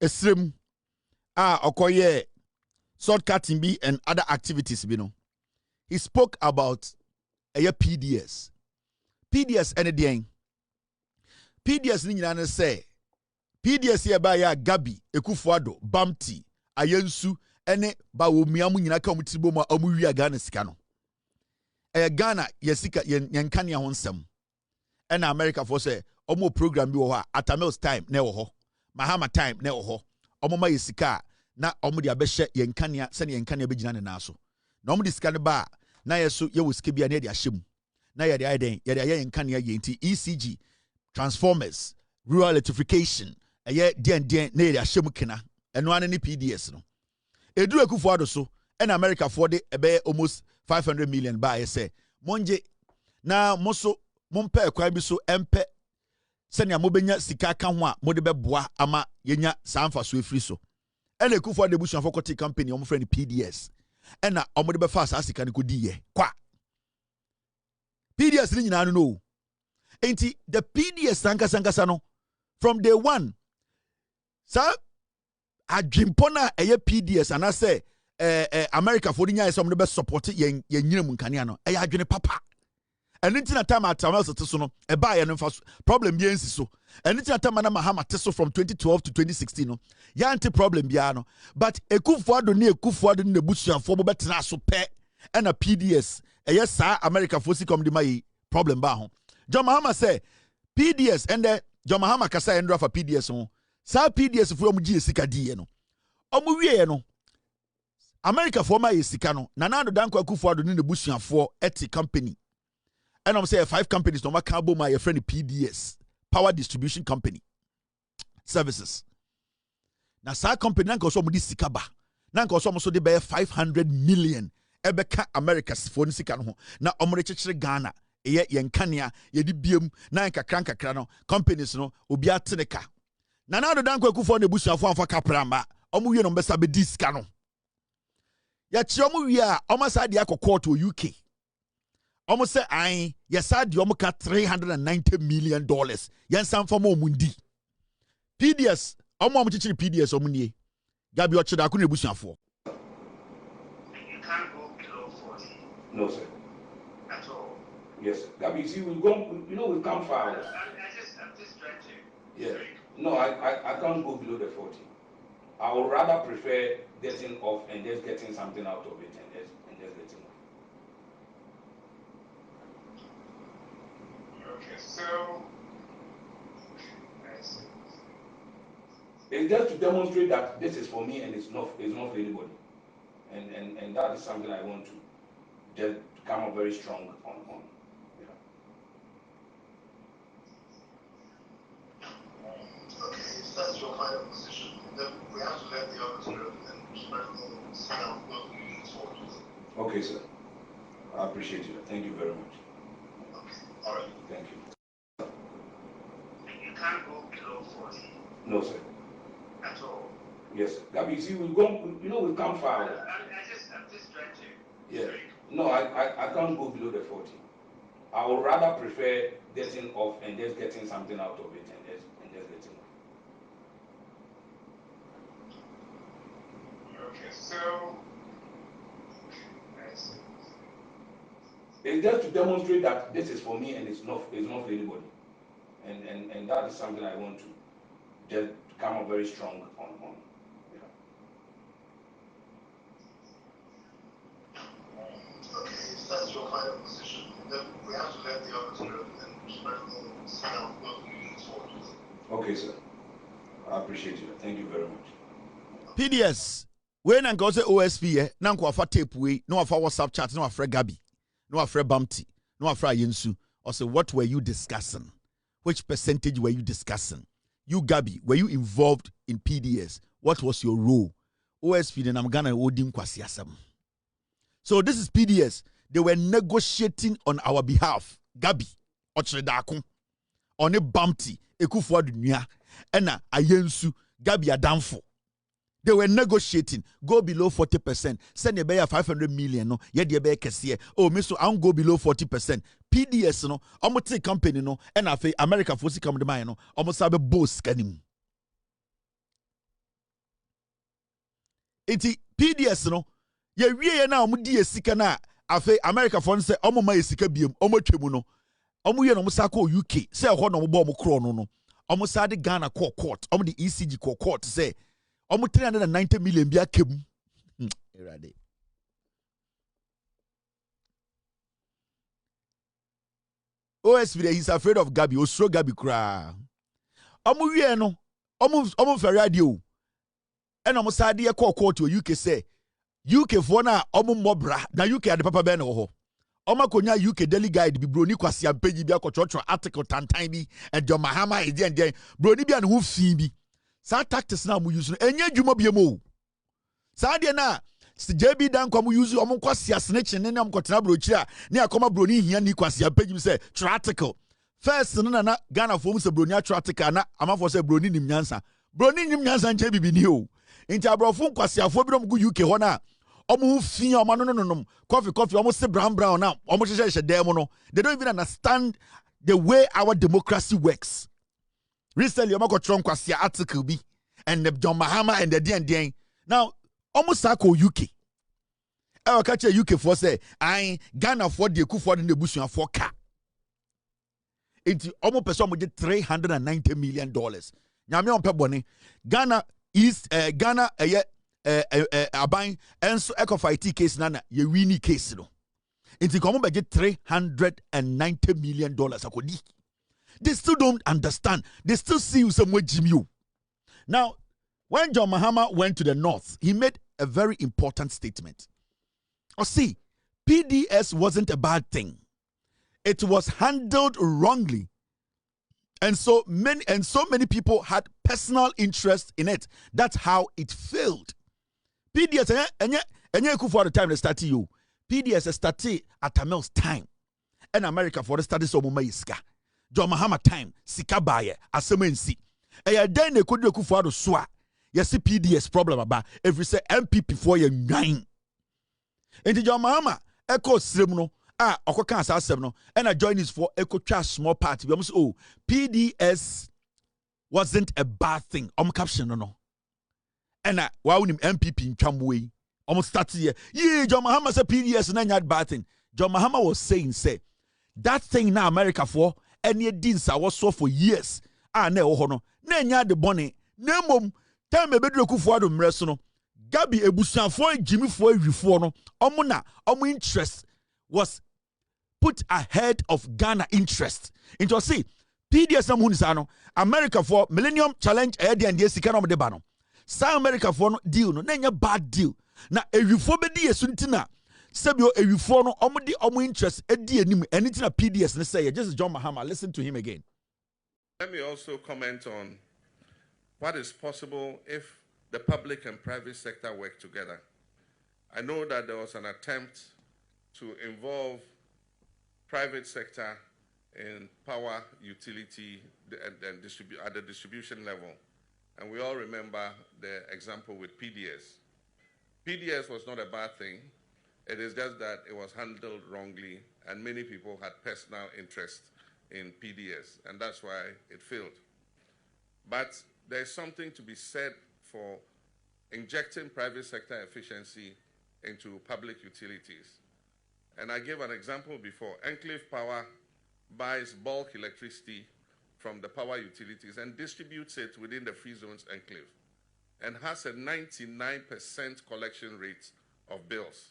S1: Esrim, Okoye, sword cutting B and other activities, he spoke about PDS. PDS and the PDS ni say PDS here by Gabi, Ekufuado, Bamti, Ayensu, ene ba wo miamu nyina ka mutibo ma amuwi Ghana sika no. Ghana yesika yenkane ho nsem. Ena America for say omo program bi wo ha Atamels time na wo ho. Mahama time na wo ho. Omo ma yesika na omo de abehye yenkane se ne yenkane abegina ne na so. Na omo de sika ne ba na yeso ye wo sika bia na de ahyem. Na ye de ayen ye de yenkane ye nti ECG transformers rural electrification eye den na ye de ahyem kena. Eno ane ni PDS no. Eduru Ekufuado so and America for the almost 500 million by say monje na moso mompe kwa bi so empe senya mobenya sika ka ho a mode beboa ama yenya sanfa so efri so and Ekufuado busuan for kote company omo friend PDS and na omode be fa sika ne kodi ye kwa PDS ni nyina no enti the PDS sankasa no from day one sir adwimpona eye PDS and I say America for the nya some be support yen nyinam nkania no eye adwene papa enti na time Atamels te so no e ba ye no problem bi ensi so enti na time na Mahama te so from 2012 to 2016 no ya anti problem bia no but Ekufuado ne busuafo bo betena so pe and a PDS eye sa America for si come di mai problem ba ho John Mahama say PDS and John Mahama kasa endra for PDS ho sa PDS for mu gi sika di ye no omu wie no America for my sika no Nanado Danko Ekufuado ni nebusuafo eti company and I'm say 5 companies no maka bo my friend PDS Power Distribution Company Services na sa company nanko so mu di sika ba nanko so mo so de be 500 million ebeka America for ni sika no ho na omre chechire Ghana eye yenkania ye di biem na nkakra no companies no obi ateneka Nanado Danko Ekufuado nebusuafo anfa kapramba omu wie no mbesa be di sika no ya chi omu wie a omu sa de akokọ to UK omu say ai ya sa de omu ka $390 million yan san fam omu ndi PDS omu chichiri PDS omu nie Gabi ochida akụ nebusuafo.
S7: You can't go below 40.
S8: No, sir.
S7: At all.
S8: Yes, Gabi, see, we've gone, we've come far.
S7: I'm just trying to.
S8: Yeah. No, I can't go below the 40. I would rather prefer getting off and just getting something out of it and just letting off.
S7: Okay, so I see.
S8: It's just to demonstrate that this is for me and it's not for anybody. And that is something I want to just come up very strong on.
S7: Okay, if that's your final position, then we have to let the others know and spread the sound of moving forward.
S8: Okay, sir. I appreciate you. Thank you very much.
S7: Okay, all right.
S8: Thank you.
S7: You can't go below 40.
S8: No, sir.
S7: At all.
S8: Yes, Gabi, see, we've gone, we've come far.
S7: I'm just trying to.
S8: Yeah. No, I can't go below the 40. I would rather prefer getting off and just getting something out of it and just letting off.
S7: Okay, so I see.
S8: It's just to demonstrate that this is for me and it's not for anybody. And that is something I want to just come up very strong on.
S7: Okay, if that's your final position, then we have to let the others know and spread the sound of moving forward.
S8: Okay, sir. I appreciate you. Thank you very much.
S1: PDS When I go say OSP, na nko afa tape we, no afa WhatsApp chat, no afa Gabi, no afa Bamti, no afa Yensu. Or say, what were you discussing? Which percentage were you discussing? You, Gabi, were you involved in PDS? What was your role? OSP, then I'm gonna odin kwasiasam. So this is PDS. They were negotiating on our behalf. Gabi, Ochredakun, on a Bamti, Ekufuwa Dunya, Ena Ayensu, Gabi Adamfo. They were negotiating. Go below 40%. Send a bear 500 million. No, yet the bear kesiye. Oh, Mister, I won't go below 40%. PDS no, almost take company no, and I say America for come to mine no, almost have a boss canim. Iti PDS no, ye we na omudi esika na afa America for say omo ma esika biem, omo twemu no. Omo ye no mo sako UK. Say ho no mo bo mo kro no no. Omo sa de Ghana court. Omo the ECG court say almost 390 million be a kim. OSV, he's afraid of Gabi. Osro Gabi kra. Omu wie no. Omu radio. And omu sadi ya court to UK say UK for na omu mobra na UK ade papa ben ho. Oma konya UK daily guide bi broni kwasi ampeji bi akochocho article tantan bi and John Mahama edi and broni bi an hu fi bi. Sa tactics na mu use no enye dwuma bi mo. Sa de na JB dan kwa mu use o mo kwasi asnech ne na mo kotena brochi a ne akoma broni hia ni kwasi apagi bi say article. First no na Ghana for mu se broni article na amafo say broni nim nyansa. Broni nim nyansa nche bibi ni o. Nti abrofo kwasi afo bi no go UK ho na omo fi omo no coffee omo se brown na omo hye dem no. They don't even understand the way our democracy works. Recently, I'm going to see article B and the John Mahama and the DN. Now, almost ako UK. I will catch a UK for say, I Ghana for the Kufu in the bush for car. It's almost person with $390 million. Nyame on pebone. Ghana is Ghana abang and so eco fight case nana ye winning case no. It's common budget $390 million akodi. They still don't understand. They still see you somewhere, Jimmy. Now, when John Mahama went to the north, he made a very important statement. Oh, see, PDS wasn't a bad thing. It was handled wrongly. And so many people had personal interest in it. That's how it failed. PDS, for the time they started you. PDS started at Tamel's time. And America for the studies of Mumayiska. John Mahama time, sika baye, asemensi. Eya den ne kodu Akufo Addo so a, yesi PDS problem about every say MPP for ye nwan. Enti John Mahama, eko srem no, okoka asasem no, and I join his for eko twa small party. We almost PDS wasn't a bad thing. Caption no. And wa unim MPP in Chamwe. Almost start here. Yeah, John Mahama say PDS na nyad bad thing. John Mahama was saying, say, that thing now America for any deans I was so for years. Ne ohono. Ne nya de bone. Ne mom. Time Bedru Akufo Addo mreso no. Gabi ebusuafo Jimmy for ewifo no. Omo interest was put ahead of Ghana interest. Into see PDS na munisa no. America for Millennium Challenge and sika no de ba no. Sa America for no deal no. Na nya bad deal. Na ewifo bedi yesuntina. Sebio ewifo no omo interest edi anim anything na PDS ne say just John Mahama. Listen to him again.
S9: Let me also comment on what is possible if the public and private sector work together. I know that there was an attempt to involve private sector in power utility and at the distribution level. And we all remember the example with PDS. PDS was not a bad thing. It is just that it was handled wrongly, and many people had personal interest in PDS, and that's why it failed. But there's something to be said for injecting private sector efficiency into public utilities. And I gave an example before. Enclave Power buys bulk electricity from the power utilities and distributes it within the free zones enclave, and has a 99% collection rate of bills.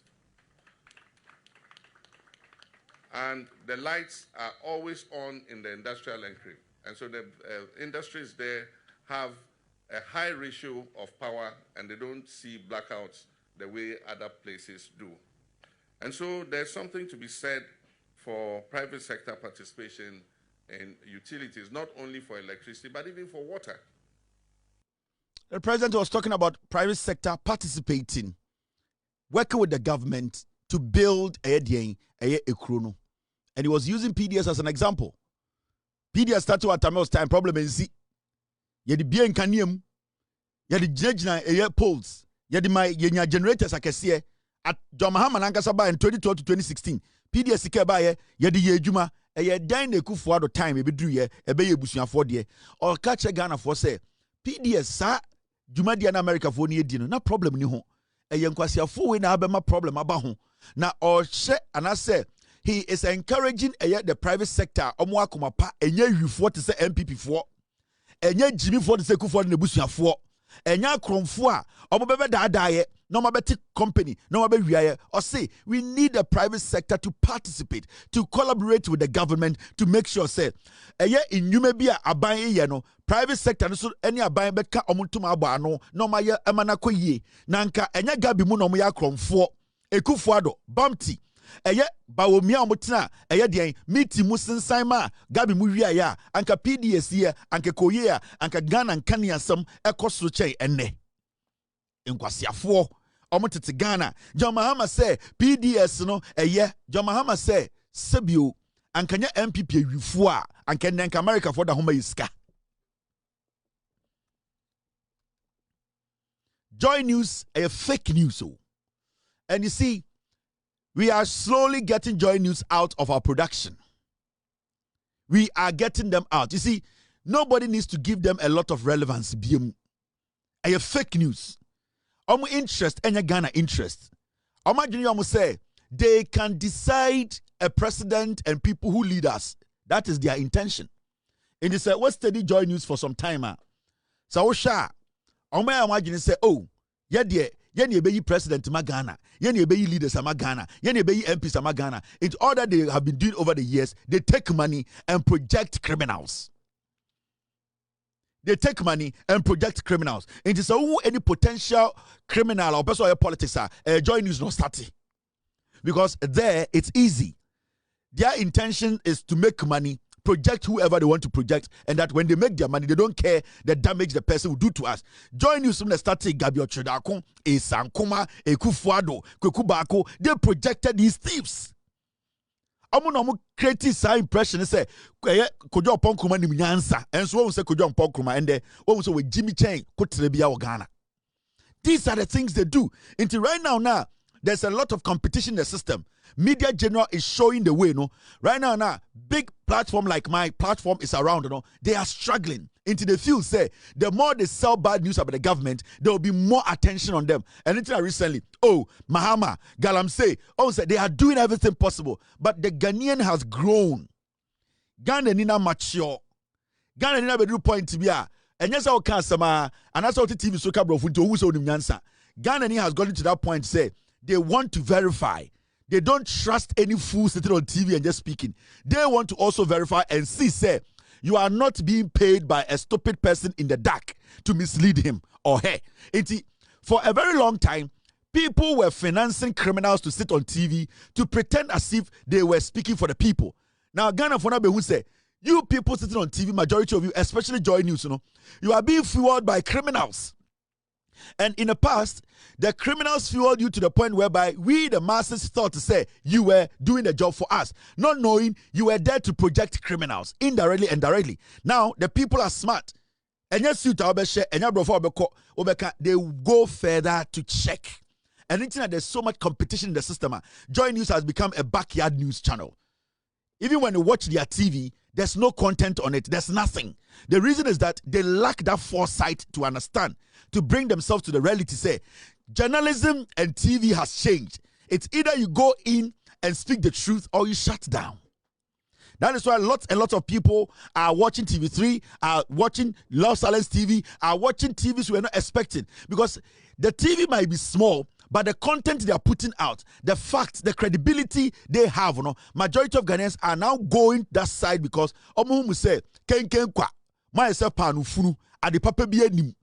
S9: And the lights are always on in the industrial enclave. And so the industries there have a high ratio of power and they don't see blackouts the way other places do. And so there's something to be said for private sector participation in utilities, not only for electricity, but even for water.
S1: The president was talking about private sector participating, working with the government to build a chrono. And he was using PDS as an example. PDS started at Tamel's time, problem is yedi bien kanium, yedi jejna poles, yedi my yenya generators akesiye at John Mahama Nankasaba in 2012 to 2016. PDS ike yedi yejuma eye dan ne kufuado time ebe dru ye ebe ye busuafo de or catch Ghana for say PDS sa juma dia na America for ni edi no na problem ni ho eye nkwasiafo we na abema problem aba ho na or she anase he is encouraging the private sector omo akoma pa enye hwifo te say MPP for enye Jimmy for the say kufuado ne busuafo enya kromfo a omo bebe daadaye no mabeti company, no mabe wiaye. Or say we need the private sector to participate, to collaborate with the government to make sure say in you may be a abaye no private sector so any abaye beka omuntuma aba no no maye emana koye nanka enya gabi mu no mo ya kromfo ekufuado bumpty bawomia omutina den miti musinsan ma gabi mu wiaye anka PDS ye anka koye a anka Ghana nkane asem ekosoro chei enne nkwasiafo omotete Ghana. John Mahama say PDS no John Mahama say sebio ankanya MPP awifo a anka America for the homa iska. Joy News a fake news. And you see, we are slowly getting Joy News out of our production. We are getting them out. You see, nobody needs to give them a lot of relevance. A fake news. Interest and Ghana interest. Junior say they can decide a president and people who lead us. That is their intention. And they say, what's steady Joy News for some time? So sha imagine say, oh, ye be president ma Ghana, ye be leaders ma Ghana, ye be MPs ma Ghana. It's all that they have been doing over the years. They take money and project criminals. They take money and project criminals. And it's any potential criminal or person or politics Joy News not starting. Because there it's easy. Their intention is to make money, project whoever they want to project, and that when they make their money, they don't care the damage the person will do to us. Joy News from the starting Gabio Chodako, Sankoma, Kufuado, Kukubako, they projected these thieves. Amu create sa impression say kojo upon kuma ni nyansa and so we say kojo upon kuma and then we say with Jimmy Chain kotrebia Ghana. These are the things they do. Until right now there's a lot of competition in the system. Media General is showing the way, no. Right now big platform like my platform is around, they are struggling. Into the field say the more they sell bad news about the government, there will be more attention on them. And until recently, Mahama, Galamsey, say they are doing everything possible, but the Ghanaian has grown. Ghana nina mature. Ghana nina be point to be a and yes our customer and that's how the TV so cabro to who so nyansa. Ghana has gotten to that point say they want to verify. They don't trust any fool sitting on TV and just speaking. They want to also verify and see say you are not being paid by a stupid person in the dark to mislead him or her. For a very long time, people were financing criminals to sit on TV to pretend as if they were speaking for the people. Now, Ghana for now, who say, you people sitting on TV, majority of you, especially Joy News, you are being fueled by criminals. And in the past, the criminals fueled you to the point whereby we, the masses, thought to say you were doing the job for us, not knowing you were there to project criminals, indirectly and directly. Now, the people are smart. And yes, they go further to check. And there's so much competition in the system. Joy News has become a backyard news channel. Even when you watch their TV, there's no content on it. There's nothing. The reason is that they lack that foresight to understand, to bring themselves to the reality. Say, journalism and TV has changed. It's either you go in and speak the truth or you shut down. That is why a lot of people are watching TV3, are watching Love Silence TV, are watching TVs we're not expecting. Because the TV might be small, but the content they are putting out, the facts, the credibility they have, majority of Ghanaians are now going that side because Omumu say, Ken kwa, myself panu funu, adi papa biye nim.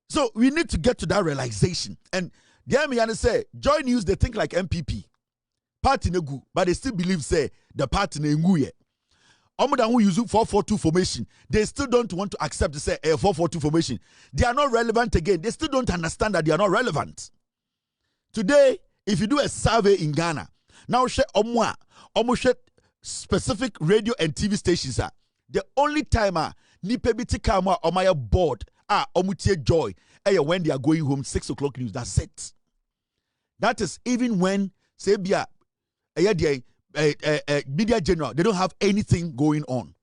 S1: So we need to get to that realization. And the me say, Joy News, they think like MPP. Party no good, but they still believe, say, the party no good. Omoda who use 442 formation, they still don't want to accept to say a 442 formation. They are not relevant again. They still don't understand that they are not relevant. Today, if you do a survey in Ghana, now share specific radio and TV stations are the only time nipe biti kama omaya board omutie Joy when they are going home 6 o'clock news. That's it. That is even when say bia media general, they don't have anything going on.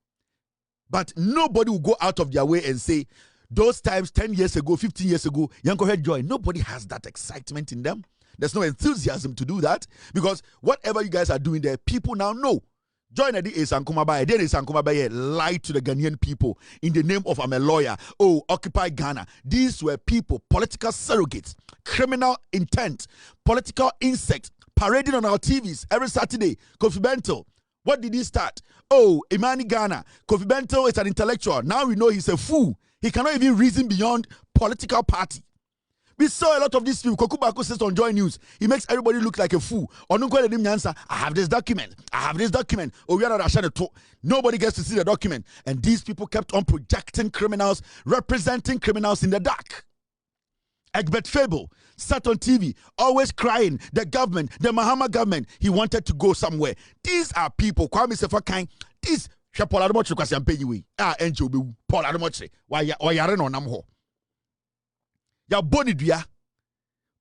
S1: But nobody will go out of their way and say, those times 10 years ago, 15 years ago, Yanko had Joy. Nobody has that excitement in them. There's no enthusiasm to do that because whatever you guys are doing there, people now know. Joy Nadi is Sankumabaye. Then is Sankumabaye lied to the Ghanaian people in the name of I'm a lawyer. Oh, Occupy Ghana. These were people, political surrogates, criminal intent, political insect, parading on our TVs every Saturday. Kofi Bento. What did he start? Oh, Imani Ghana. Kofi Bento is an intellectual. Now we know he's a fool. He cannot even reason beyond political party. We saw a lot of these people. Kokubako says on Joy News, he makes everybody look like a fool. I have this document. I have this document. Oh, we are not. Nobody gets to see the document. And these people kept on projecting criminals, representing criminals in the dark. Egbert Fable sat on TV, always crying. The government, the Mahama government, he wanted to go somewhere. These are people. Kwame Sefakai. These Paul Ademotre kwasi ampeyiwe. Enche obewu. Paul Ademotre. Wa yare no nam ho. Ya bonidua.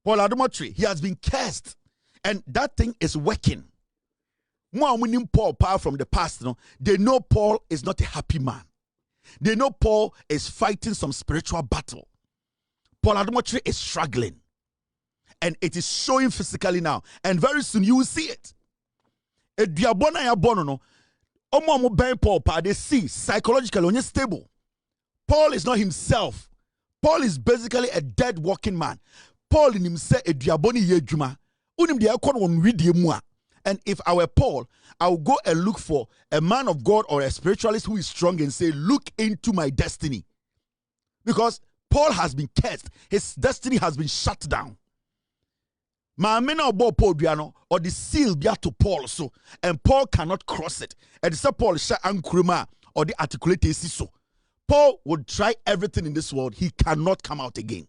S1: Paul Ademotre, he has been cursed. And that thing is working. More winning Paul power from the past, they know Paul is not a happy man. They know Paul is fighting some spiritual battle. Paul Ademotre is struggling. And it is showing physically now. And very soon you will see it. Paul, they see psychologically when you're stable. Paul is not himself. Paul is basically a dead walking man. Paul in himself a diaboni yejuma. And if I were Paul, I would go and look for a man of God or a spiritualist who is strong and say, look into my destiny. Because Paul has been cursed. His destiny has been shut down. Maamena obo Paul Diano or the seal be to Paul so, and Paul cannot cross it. And so Paul sha ankruma or the articulate so. Paul would try everything in this world. He cannot come out again.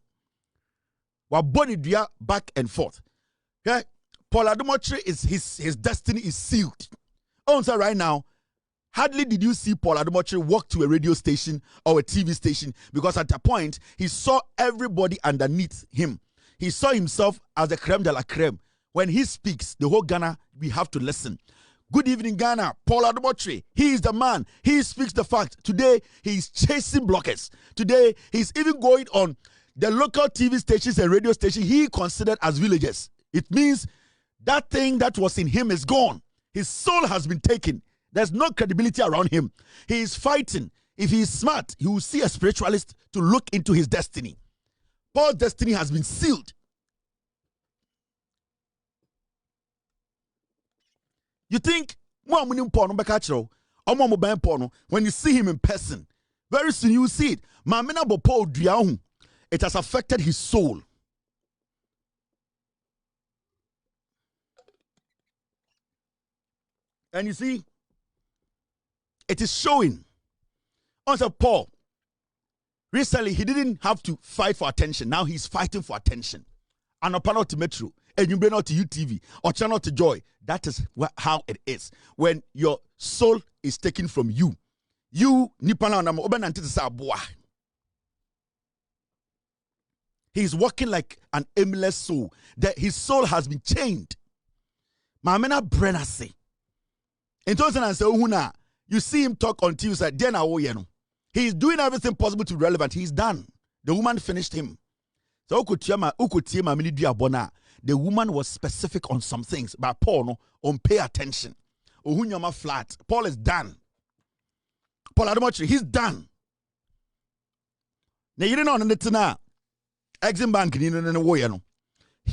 S1: Wa body dia back and forth. Okay? Paul Ademotre is his destiny is sealed. So right now, hardly did you see Paul Ademotre walk to a radio station or a TV station because at a point he saw everybody underneath him. He saw himself as the creme de la creme. When he speaks, the whole Ghana, we have to listen. Good evening, Ghana. Paul Ademotre, he is the man. He speaks the fact. Today, he is chasing blockers. Today, he's even going on the local TV stations and radio stations he considered as villages. It means that thing that was in him is gone. His soul has been taken. There's no credibility around him. He is fighting. If he is smart, he will see a spiritualist to look into his destiny. Paul's destiny has been sealed. You think when you see him in person, very soon you will see it. It has affected his soul. And you see, it is showing. Also, Paul, recently he didn't have to fight for attention. Now he's fighting for attention. And a panel to Metro, and you bring out to UTV or channel to Joy. That is how it is. When your soul is taken from you, he's walking like an aimless soul. That his soul has been chained. Mamena Brenner say. In 2007, you see him talk on TV. He's doing everything possible to be relevant. He's done. The woman finished him. So the woman was specific on some things, but Paul no on pay attention. Ohunyama flat. Paul is done. Paul Ademotre, he's done. Now you don't know the Exim Bank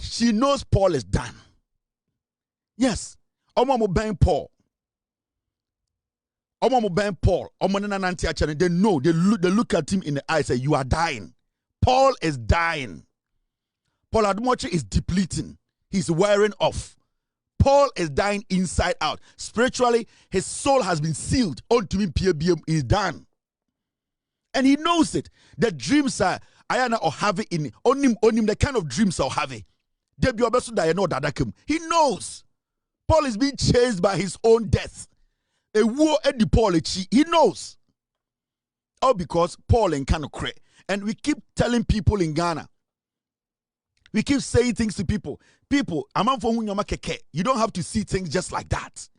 S1: she knows Paul is done. Yes. Omo Paul. Paul. They know. They look at him in the eye and say, you are dying. Paul is dying. Paul Ademoche is depleting. He's wearing off. Paul is dying inside out. Spiritually, his soul has been sealed. Unto him, PBM is done. And he knows it. The dreams are Ayana or have it in on him, the kind of dreams I'll have it. He knows. Paul is being chased by his own death. A war at the Paul, he knows. All because Paul and kind of cray. And we keep telling people in Ghana. We keep saying things to people. People, you don't have to see things just like that.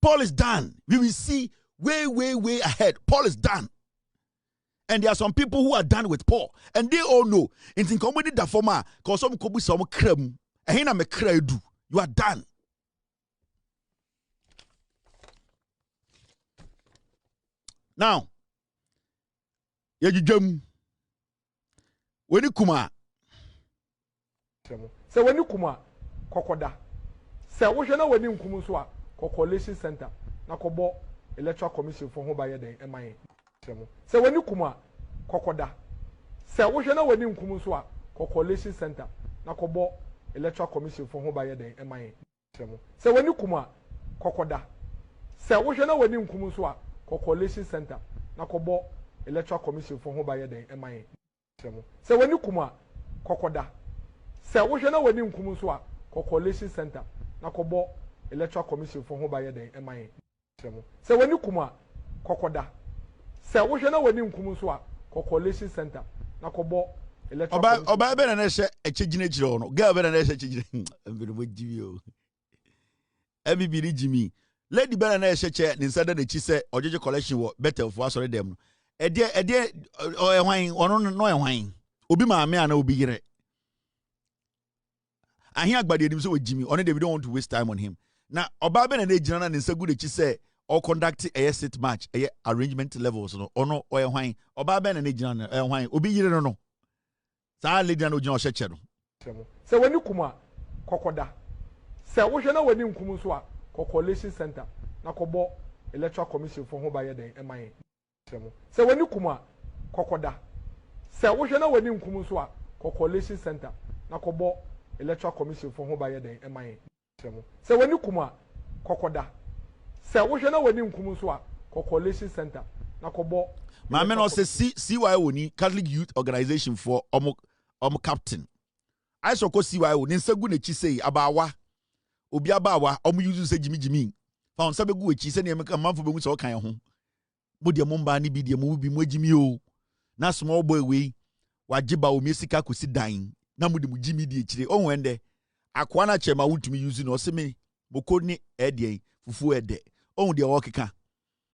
S1: Paul is done. We will see way ahead. Paul is done. And there are some people who are done with Paul. And they all know. You are done. Now, when you come,
S10: so when you come, Kokoda, so what you know when you come to Coalition Center, Nakobo Electoral Commission for Home by the MIA. So when you come, Kokoda, so what you know when you come to Coalition Center, Nakobo Electoral Commission for Home by the MIA. So when you come, Kokoda, so what you know when you come to Coalition Center, Nakobo Electoral Commission for Home by the MIA. So when you come, Kokoda, so what you know when you come to Coalition Center, Nakobo Electoral Commission for Home by the MIA. So when you come, Kokoda, so what you know when you come to Coalition Center, Nakobo Electoral Commission.
S1: Oba be na she echigine jiro no. Girl be na she echigine. Embe jiwi o. Ebi bi Jimmy. Lady be na she che ni nsada na chi se ojeje collection wo better for asore dem no. Ede ehwan ono no ehwan. Obi maame ana obi yire. Ahia agbade edim so we Jimmy. Ono they don't want to waste time on him. Na oba be na ejina na nsagu de chi se or conduct a sit match a arrangement levels no ono ehwan. Oba be na ejina na ehwan. Obi yire no no. Sa lady na ojina o sheche no.
S10: So when you come Kokoda. So what you know when you come to Coalition Center, Nakobo Electoral Commission for Home by the MIA. So when you come, Kokoda, so what you know when you come to Coalition Center, Nakobo Electoral Commission for Home by the MIA. So when you come, Kokoda, so what you know when you come to Coalition Center, Nakobo.
S1: My man also CYO Catholic Youth Organization for Omo Captain. I saw CYO Ninsagu ne Chisei Abawa. Obi abawa omu yuzu se jimi fa on sabe gu echi se ne emeka manfo be hu se o kan ho mo de mo mba ni bi de mo bi mo jimi o na small boy we wagiba o mesika kosi dan na mo de mo jimi di echire o wende akwa na chema wutumi yuzu no se me moko ni ede fufu ede o de o keka